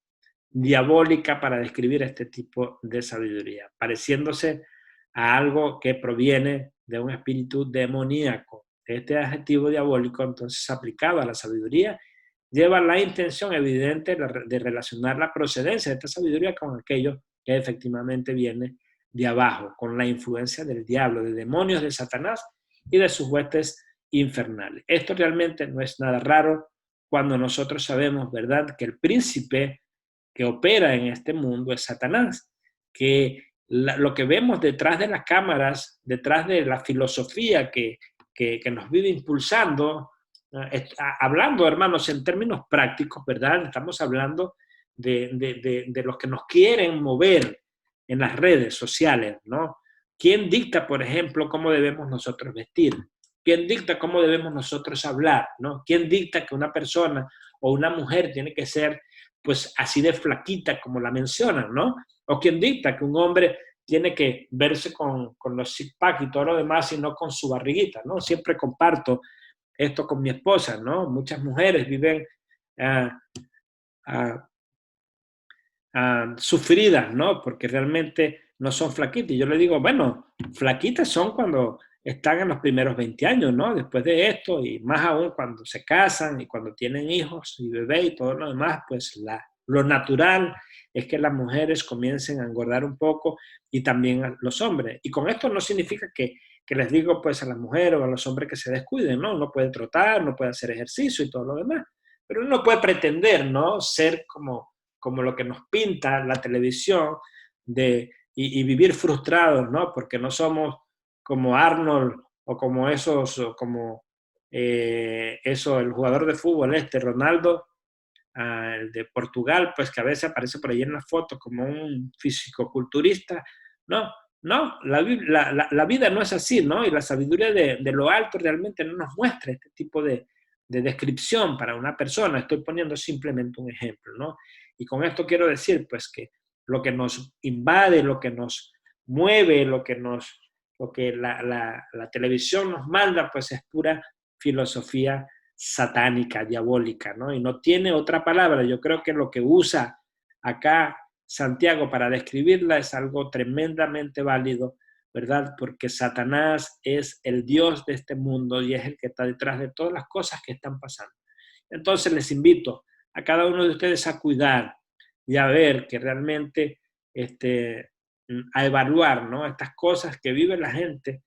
diabólica para describir este tipo de sabiduría, pareciéndose a algo que proviene de un espíritu demoníaco. Este adjetivo diabólico, entonces, aplicado a la sabiduría, lleva la intención evidente de relacionar la procedencia de esta sabiduría con aquello que efectivamente viene de abajo, con la influencia del diablo, de demonios, de Satanás y de sus huestes infernales. Esto realmente no es nada raro cuando nosotros sabemos, ¿verdad?, que el príncipe que opera en este mundo es Satanás, que lo que vemos detrás de las cámaras, detrás de la filosofía que nos vive impulsando, hablando, hermanos, en términos prácticos, ¿verdad? Estamos hablando de los que nos quieren mover en las redes sociales, ¿no? ¿Quién dicta, por ejemplo, cómo debemos nosotros vestir? ¿Quién dicta cómo debemos nosotros hablar? ¿No? ¿Quién dicta que una persona o una mujer tiene que ser pues así de flaquita como la mencionan, ¿no? O quién dicta que un hombre tiene que verse con los six-pack y todo lo demás y no con su barriguita, ¿no? Siempre comparto esto con mi esposa, ¿no? Muchas mujeres viven uh, uh, sufridas, ¿no? Porque realmente no son flaquitas. Y yo le digo, bueno, flaquitas son cuando están en los primeros 20 años, ¿no? Después de esto, y más aún cuando se casan y cuando tienen hijos y bebé y todo lo demás, pues lo natural es que las mujeres comiencen a engordar un poco y también los hombres. Y con esto no significa que les digo pues a las mujeres o a los hombres que se descuiden, ¿no? Uno puede trotar, no puede hacer ejercicio y todo lo demás, pero uno puede pretender, ¿no? Ser como lo que nos pinta la televisión y vivir frustrados, ¿no? Porque no somos como Arnold o como esos, o como el jugador de fútbol Ronaldo, el de Portugal, pues que a veces aparece por ahí en las fotos como un fisicoculturista. No, no, la vida no es así, ¿no? Y la sabiduría de lo alto realmente no nos muestra este tipo de descripción para una persona. Estoy poniendo simplemente un ejemplo, ¿no? Y con esto quiero decir, pues, que lo que nos invade, lo que nos mueve, lo que la televisión nos manda, pues es pura filosofía satánica, diabólica, ¿no? Y no tiene otra palabra. Yo creo que lo que usa acá Santiago para describirla es algo tremendamente válido, ¿verdad? Porque Satanás es el Dios de este mundo y es el que está detrás de todas las cosas que están pasando. Entonces les invito a cada uno de ustedes a cuidar y a ver que realmente, a evaluar, ¿no? Estas cosas que vive la gente,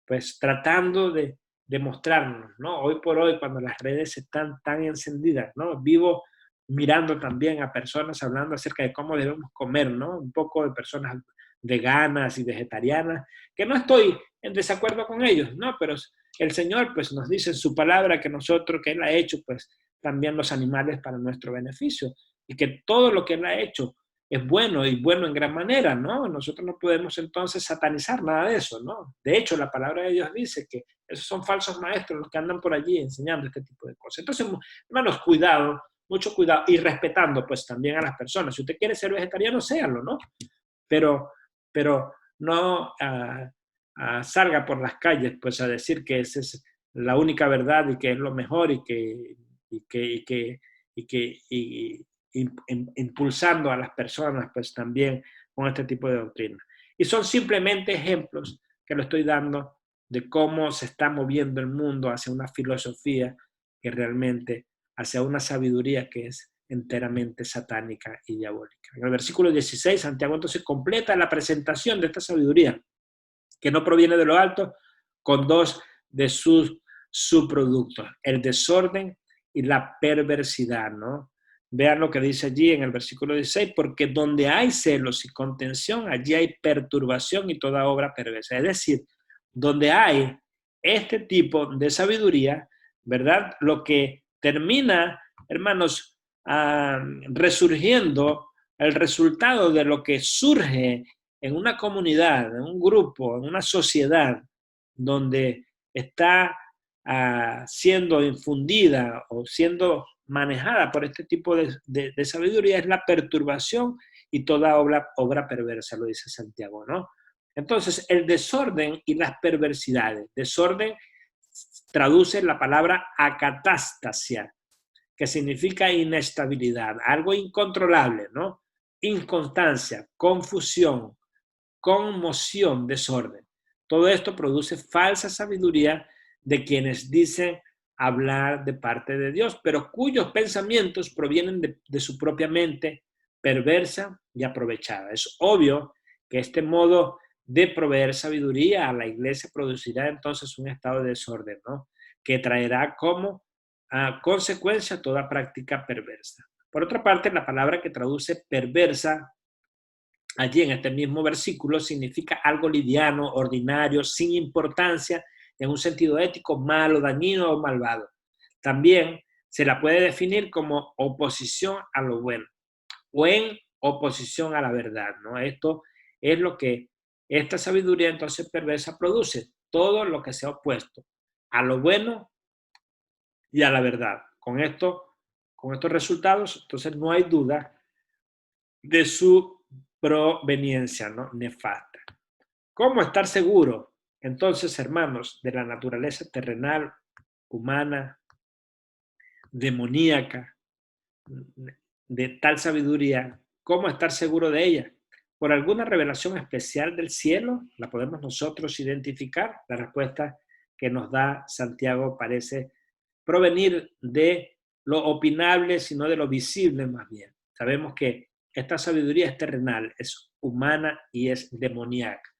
pues tratando de mostrarnos, ¿no? Hoy por hoy, cuando las redes están tan encendidas, ¿no? Vivo mirando también a personas hablando acerca de cómo debemos comer, ¿no? Un poco de personas veganas y vegetarianas, que no estoy en desacuerdo con ellos, ¿no? Pero el Señor, pues, nos dice en su palabra que nosotros, que Él ha hecho, pues, también los animales para nuestro beneficio, y que todo lo que Él ha hecho es bueno y bueno en gran manera, ¿no? Nosotros no podemos entonces satanizar nada de eso, ¿no? De hecho, la palabra de Dios dice que esos son falsos maestros los que andan por allí enseñando este tipo de cosas. Entonces, hermanos, cuidado, mucho cuidado y respetando pues también a las personas. Si usted quiere ser vegetariano, séalo, ¿no? Pero no salga por las calles pues a decir que esa es la única verdad y que es lo mejor y impulsando a las personas pues también con este tipo de doctrina. Y son simplemente ejemplos que le estoy dando de cómo se está moviendo el mundo hacia una filosofía que realmente, hacia una sabiduría que es enteramente satánica y diabólica. En el versículo 16, Santiago entonces completa la presentación de esta sabiduría, que no proviene de lo alto, con dos de sus subproductos, el desorden y la perversidad, ¿no? Vean lo que dice allí en el versículo 16, porque donde hay celos y contención, allí hay perturbación y toda obra perversa. Es decir, donde hay este tipo de sabiduría, ¿verdad? Lo que termina, hermanos, resurgiendo, el resultado de lo que surge en una comunidad, en un grupo, en una sociedad donde está siendo infundida o siendo manejada por este tipo de sabiduría es la perturbación y toda obra perversa, lo dice Santiago, ¿no? Entonces, el desorden y las perversidades. Desorden traduce la palabra acatástasia, que significa inestabilidad, algo incontrolable, ¿no? Inconstancia, confusión, conmoción, desorden. Todo esto produce falsa sabiduría de quienes dicen hablar de parte de Dios, pero cuyos pensamientos provienen de su propia mente perversa y aprovechada. Es obvio que este modo de proveer sabiduría a la iglesia producirá entonces un estado de desorden, ¿no? Que traerá como consecuencia toda práctica perversa. Por otra parte, la palabra que traduce perversa allí en este mismo versículo significa algo liviano, ordinario, sin importancia, en un sentido ético, malo, dañino o malvado. También se la puede definir como oposición a lo bueno o en oposición a la verdad, ¿no? Esto es lo que esta sabiduría entonces perversa produce, todo lo que sea opuesto a lo bueno y a la verdad. Con estos resultados, entonces no hay duda de su proveniencia, ¿no? Nefasta. ¿Cómo estar seguro, entonces, hermanos, de la naturaleza terrenal, humana, demoníaca, de tal sabiduría? ¿Cómo estar seguro de ella? ¿Por alguna revelación especial del cielo? ¿La podemos nosotros identificar? La respuesta que nos da Santiago parece provenir de lo opinable, sino de lo visible más bien. Sabemos que esta sabiduría es terrenal, es humana y es demoníaca,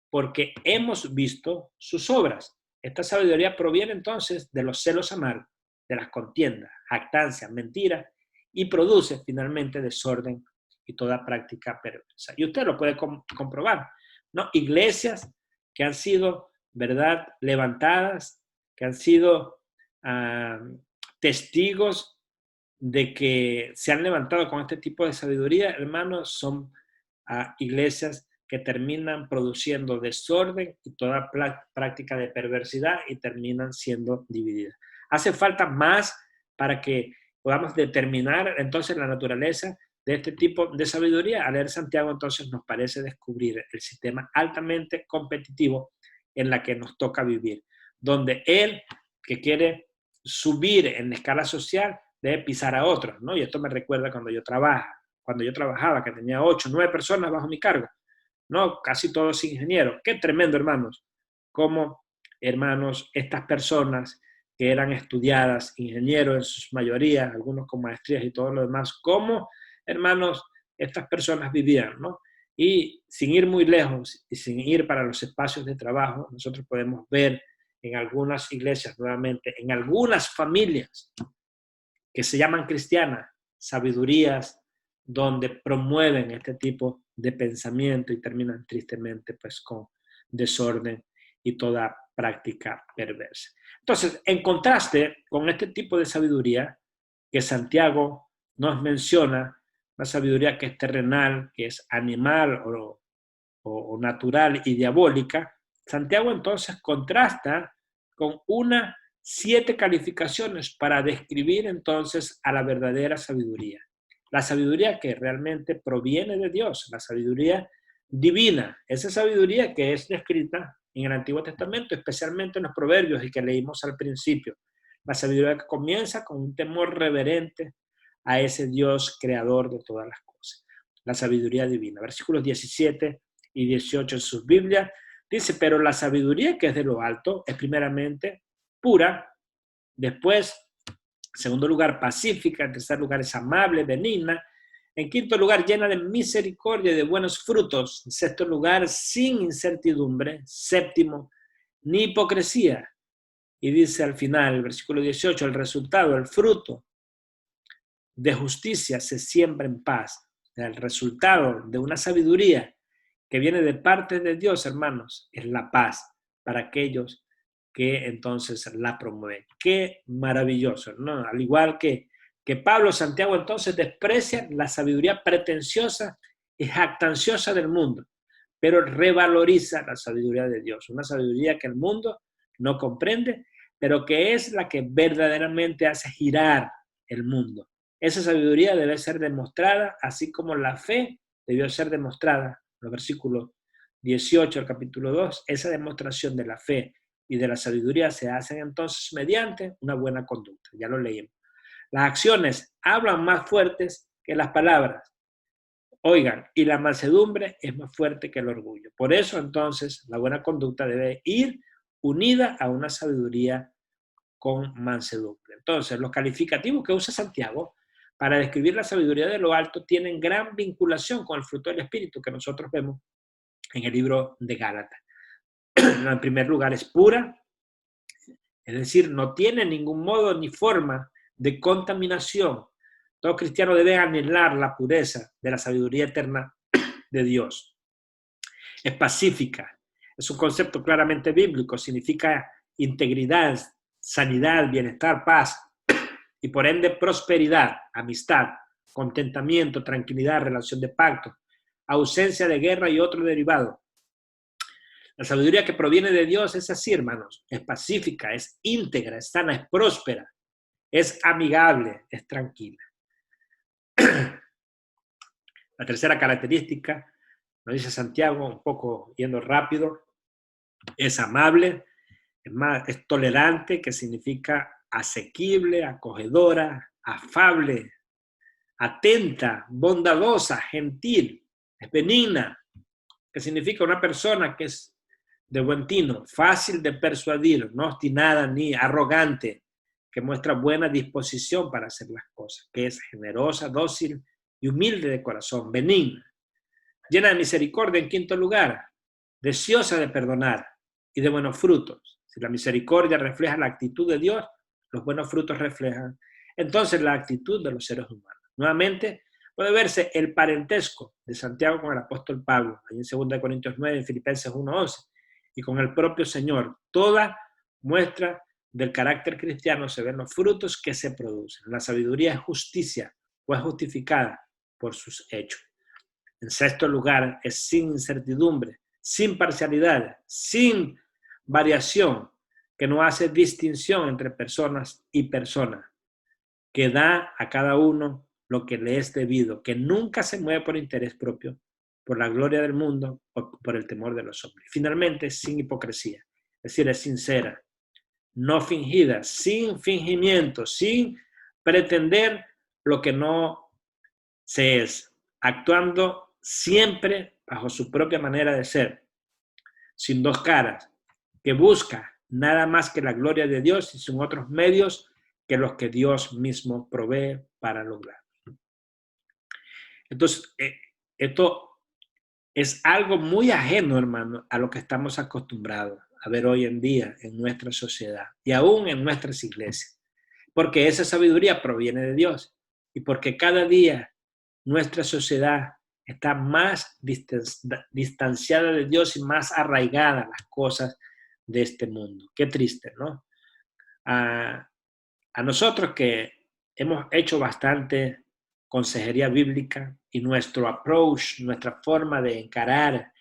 porque hemos visto sus obras. Esta sabiduría proviene entonces de los celos amargos, de las contiendas, jactancias, mentiras, y produce finalmente desorden y toda práctica perversa. Y usted lo puede comprobar, ¿no? Iglesias que han sido, ¿verdad?, levantadas, que han sido testigos de que se han levantado con este tipo de sabiduría, hermanos, son iglesias que terminan produciendo desorden y toda práctica de perversidad y terminan siendo divididas. Hace falta más para que podamos determinar entonces la naturaleza de este tipo de sabiduría. Al leer Santiago entonces nos parece descubrir el sistema altamente competitivo en la que nos toca vivir, donde él que quiere subir en la escala social debe pisar a otros, ¿no? Y esto me recuerda cuando yo trabajaba, que tenía 8, 9 personas bajo mi cargo, ¿no? Casi todos ingenieros. Qué tremendo, hermanos. Cómo, hermanos, estas personas que eran estudiadas, ingenieros en su mayoría, algunos con maestrías y todo lo demás, cómo, hermanos, estas personas vivían, ¿no? Y sin ir muy lejos y sin ir para los espacios de trabajo, nosotros podemos ver en algunas iglesias, nuevamente, en algunas familias que se llaman cristianas, sabidurías donde promueven este tipo de pensamiento y terminan tristemente pues con desorden y toda práctica perversa. Entonces, en contraste con este tipo de sabiduría que Santiago nos menciona, una sabiduría que es terrenal, que es animal o natural y diabólica, Santiago entonces contrasta con 7 calificaciones para describir entonces a la verdadera sabiduría. La sabiduría que realmente proviene de Dios, la sabiduría divina, esa sabiduría que es descrita en el Antiguo Testamento, especialmente en los Proverbios y que leímos al principio. La sabiduría que comienza con un temor reverente a ese Dios creador de todas las cosas. La sabiduría divina. Versículos 17 y 18 en sus Biblias dice, pero la sabiduría que es de lo alto es primeramente pura, después, en segundo lugar, pacífica, en tercer lugar, es amable, benigna, en quinto lugar, llena de misericordia y de buenos frutos, en sexto lugar, sin incertidumbre, séptimo, ni hipocresía. Y dice al final, el versículo 18, el resultado, el fruto de justicia se siembra en paz. El resultado de una sabiduría que viene de parte de Dios, hermanos, es la paz para aquellos que entonces la promueven. Qué maravilloso, ¿no? Al igual que Pablo, Santiago entonces desprecia la sabiduría pretenciosa y jactanciosa del mundo, pero revaloriza la sabiduría de Dios, una sabiduría que el mundo no comprende, pero que es la que verdaderamente hace girar el mundo. Esa sabiduría debe ser demostrada, así como la fe debió ser demostrada. Los versículos 18 al capítulo 2, esa demostración de la fe y de la sabiduría se hacen entonces mediante una buena conducta. Ya lo leímos. Las acciones hablan más fuertes que las palabras. Oigan, y la mansedumbre es más fuerte que el orgullo. Por eso entonces la buena conducta debe ir unida a una sabiduría con mansedumbre. Entonces, los calificativos que usa Santiago para describir la sabiduría de lo alto tienen gran vinculación con el fruto del Espíritu que nosotros vemos en el libro de Gálatas. En primer lugar, es pura, es decir, no tiene ningún modo ni forma de contaminación. Todo cristiano debe anhelar la pureza de la sabiduría eterna de Dios. Es pacífica, es un concepto claramente bíblico, significa integridad, sanidad, bienestar, paz y por ende prosperidad, amistad, contentamiento, tranquilidad, relación de pacto, ausencia de guerra y otro derivado. La sabiduría que proviene de Dios es así, hermanos, es pacífica, es íntegra, es sana, es próspera, es amigable, es tranquila. La tercera característica, nos dice Santiago, un poco yendo rápido, es amable, es tolerante, que significa asequible, acogedora, afable, atenta, bondadosa, gentil, es benigna, que significa una persona que es de buen tino, fácil de persuadir, no obstinada ni arrogante, que muestra buena disposición para hacer las cosas, que es generosa, dócil y humilde de corazón, benigna, llena de misericordia en quinto lugar, deseosa de perdonar y de buenos frutos. Si la misericordia refleja la actitud de Dios, los buenos frutos reflejan entonces la actitud de los seres humanos. Nuevamente, puede verse el parentesco de Santiago con el apóstol Pablo, ahí en 2 Corintios 9, en Filipenses 1:11, y con el propio Señor. Toda muestra del carácter cristiano se ven los frutos que se producen. La sabiduría es justicia o es justificada por sus hechos. En sexto lugar, es sin incertidumbre, sin parcialidad, sin variación, que no hace distinción entre personas y personas, que da a cada uno lo que le es debido, que nunca se mueve por interés propio, por la gloria del mundo o por el temor de los hombres. Finalmente, sin hipocresía, es decir, es sincera, no fingida, sin fingimiento, sin pretender lo que no se es, actuando siempre bajo su propia manera de ser, sin dos caras, que busca nada más que la gloria de Dios y sin otros medios que los que Dios mismo provee para lograr. Entonces, esto es algo muy ajeno, hermano, a lo que estamos acostumbrados a ver hoy en día en nuestra sociedad y aún en nuestras iglesias, porque esa sabiduría proviene de Dios y porque cada día nuestra sociedad está más distanciada de Dios y más arraigada a las cosas de este mundo. Qué triste, ¿no? A nosotros que hemos hecho bastante consejería bíblica y nuestro approach, nuestra forma de encarar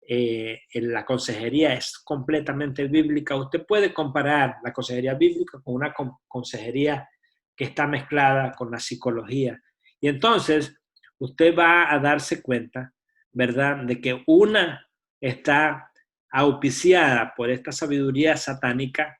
la consejería es completamente bíblica. Usted puede comparar la consejería bíblica con una consejería que está mezclada con la psicología. Y entonces usted va a darse cuenta, ¿verdad?, de que una está auspiciada por esta sabiduría satánica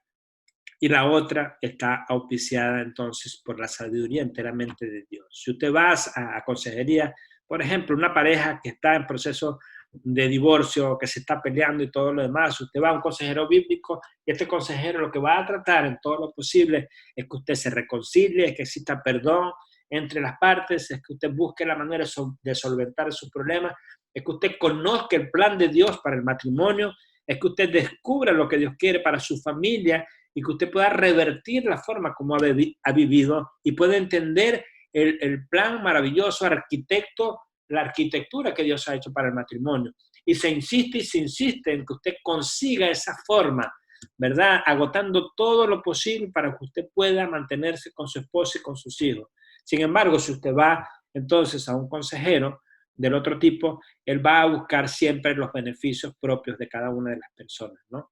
y la otra está auspiciada entonces por la sabiduría enteramente de Dios. Si usted va a consejería, por ejemplo, una pareja que está en proceso de divorcio, que se está peleando y todo lo demás, usted va a un consejero bíblico y este consejero lo que va a tratar en todo lo posible es que usted se reconcilie, es que exista perdón entre las partes, es que usted busque la manera de solventar sus problemas, es que usted conozca el plan de Dios para el matrimonio, es que usted descubra lo que Dios quiere para su familia y que usted pueda revertir la forma como ha vivido y pueda entender el plan maravilloso, la arquitectura que Dios ha hecho para el matrimonio. Y se insiste en que usted consiga esa forma, ¿verdad? Agotando todo lo posible para que usted pueda mantenerse con su esposa y con sus hijos. Sin embargo, si usted va entonces a un consejero del otro tipo, él va a buscar siempre los beneficios propios de cada una de las personas, ¿no?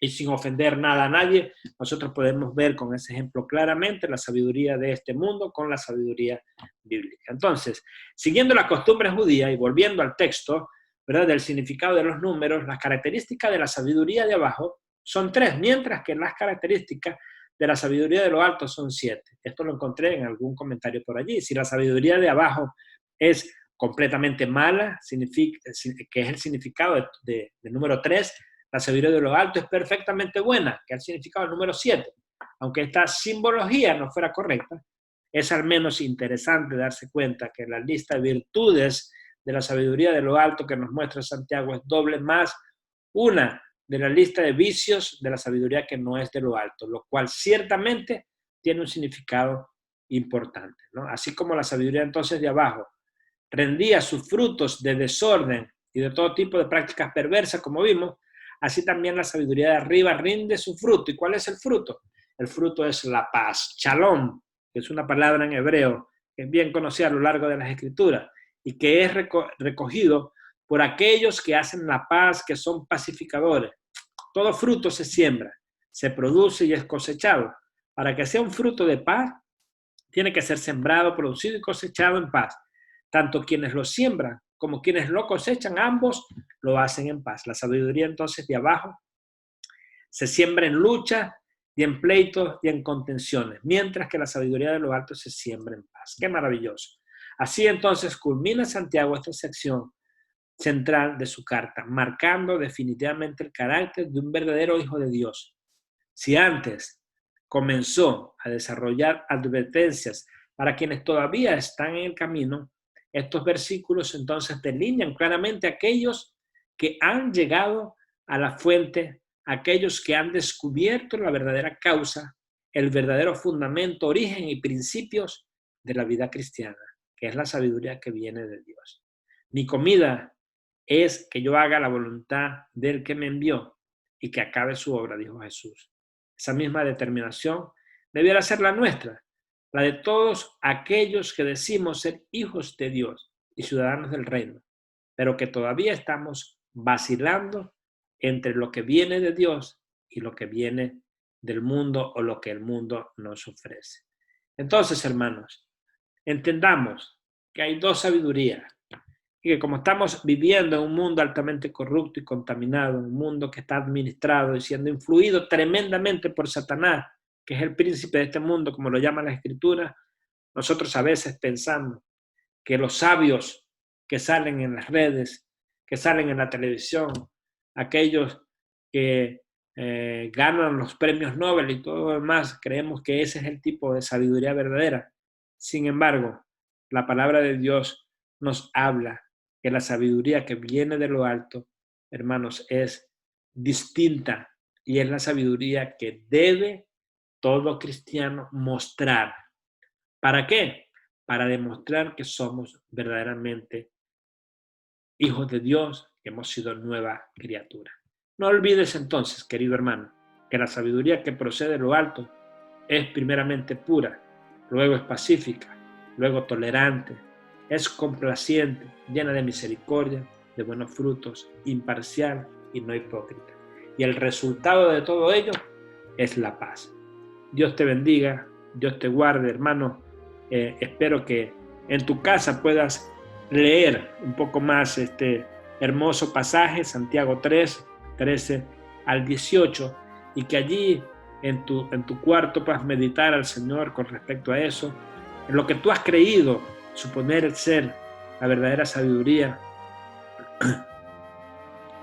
Y sin ofender nada a nadie, nosotros podemos ver con ese ejemplo claramente la sabiduría de este mundo con la sabiduría bíblica. Entonces, siguiendo la costumbre judía y volviendo al texto, ¿verdad?, del significado de los números, las características de la sabiduría de abajo son 3, mientras que las características de la sabiduría de lo alto son 7. Esto lo encontré en algún comentario por allí. Si la sabiduría de abajo es completamente mala, que es el significado del número 3, la sabiduría de lo alto es perfectamente buena, que es el significado del número 7. Aunque esta simbología no fuera correcta, es al menos interesante darse cuenta que la lista de virtudes de la sabiduría de lo alto que nos muestra Santiago es doble más una de la lista de vicios de la sabiduría que no es de lo alto, lo cual ciertamente tiene un significado importante, ¿no? Así como la sabiduría entonces de abajo rendía sus frutos de desorden y de todo tipo de prácticas perversas, como vimos, así también la sabiduría de arriba rinde su fruto. ¿Y cuál es el fruto? El fruto es la paz, shalom, que es una palabra en hebreo que es bien conocida a lo largo de las Escrituras y que es recogido por aquellos que hacen la paz, que son pacificadores. Todo fruto se siembra, se produce y es cosechado. Para que sea un fruto de paz, tiene que ser sembrado, producido y cosechado en paz. Tanto quienes lo siembran como quienes lo cosechan, ambos lo hacen en paz. La sabiduría entonces de abajo se siembra en lucha y en pleitos y en contenciones, mientras que la sabiduría de lo alto se siembra en paz. ¡Qué maravilloso! Así entonces culmina Santiago esta sección central de su carta, marcando definitivamente el carácter de un verdadero hijo de Dios. Si antes comenzó a desarrollar advertencias para quienes todavía están en el camino, estos versículos entonces delinean claramente a aquellos que han llegado a la fuente, aquellos que han descubierto la verdadera causa, el verdadero fundamento, origen y principios de la vida cristiana, que es la sabiduría que viene de Dios. Mi comida es que yo haga la voluntad del que me envió y que acabe su obra, dijo Jesús. Esa misma determinación debiera ser la nuestra, la de todos aquellos que decimos ser hijos de Dios y ciudadanos del reino, pero que todavía estamos vacilando entre lo que viene de Dios y lo que viene del mundo o lo que el mundo nos ofrece. Entonces, hermanos, entendamos que hay dos sabidurías y que como estamos viviendo en un mundo altamente corrupto y contaminado, un mundo que está administrado y siendo influido tremendamente por Satanás, que es el príncipe de este mundo, como lo llama la Escritura, nosotros a veces pensamos que los sabios que salen en las redes, que salen en la televisión, aquellos que ganan los premios Nobel y todo lo demás, creemos que ese es el tipo de sabiduría verdadera. Sin embargo, la palabra de Dios nos habla que la sabiduría que viene de lo alto, hermanos, es distinta y es la sabiduría que debe todo cristiano mostrar. ¿Para qué? Para demostrar que somos verdaderamente hijos de Dios, que hemos sido nueva criatura. No olvides entonces, querido hermano, que la sabiduría que procede de lo alto es primeramente pura, luego es pacífica, luego tolerante, es complaciente, llena de misericordia, de buenos frutos, imparcial y no hipócrita. Y el resultado de todo ello es la paz. Dios te bendiga, Dios te guarde, hermano. Espero que en tu casa puedas leer un poco más este hermoso pasaje, Santiago 3, 13 al 18, y que allí en tu cuarto puedas meditar al Señor con respecto a eso, en lo que tú has creído suponer ser la verdadera sabiduría,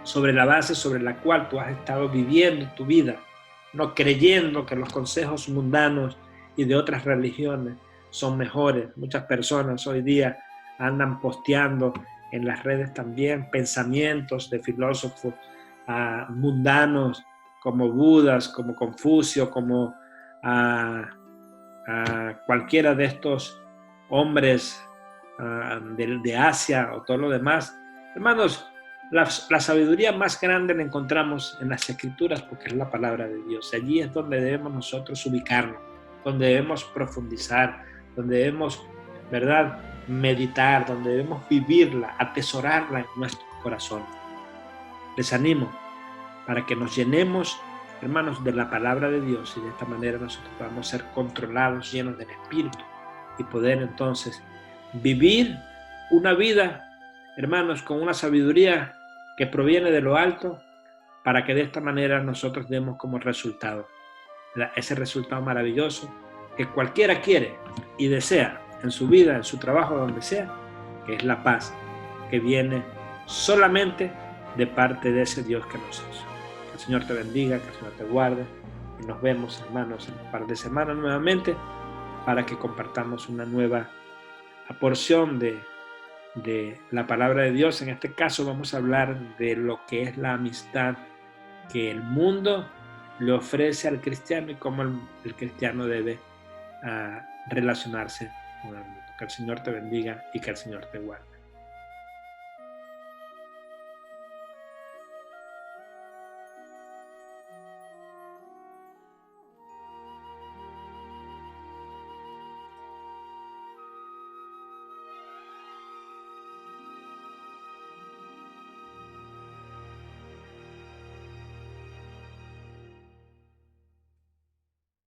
sobre la base sobre la cual tú has estado viviendo tu vida, no creyendo que los consejos mundanos y de otras religiones son mejores. Muchas personas hoy día andan posteando en las redes también pensamientos de filósofos mundanos como Budas, como Confucio, como cualquiera de estos hombres de Asia o todo lo demás. Hermanos, la sabiduría más grande la encontramos en las Escrituras porque es la palabra de Dios. Allí es donde debemos nosotros ubicarnos, donde debemos profundizar, donde debemos, ¿verdad?, meditar, donde debemos vivirla, atesorarla en nuestro corazón. Les animo para que nos llenemos, hermanos, de la palabra de Dios y de esta manera nosotros podamos ser controlados, llenos del Espíritu y poder entonces vivir una vida, hermanos, con una sabiduría que proviene de lo alto, para que de esta manera nosotros demos como resultado, ¿verdad?, ese resultado maravilloso que cualquiera quiere y desea en su vida, en su trabajo, donde sea, que es la paz que viene solamente de parte de ese Dios que nos hizo. Que el Señor te bendiga, que el Señor te guarde, y nos vemos, hermanos, en un par de semanas nuevamente para que compartamos una nueva porción de la palabra de Dios. En este caso vamos a hablar de lo que es la amistad que el mundo le ofrece al cristiano y cómo el cristiano debe relacionarse con el mundo. Que el Señor te bendiga y que el Señor te guarde.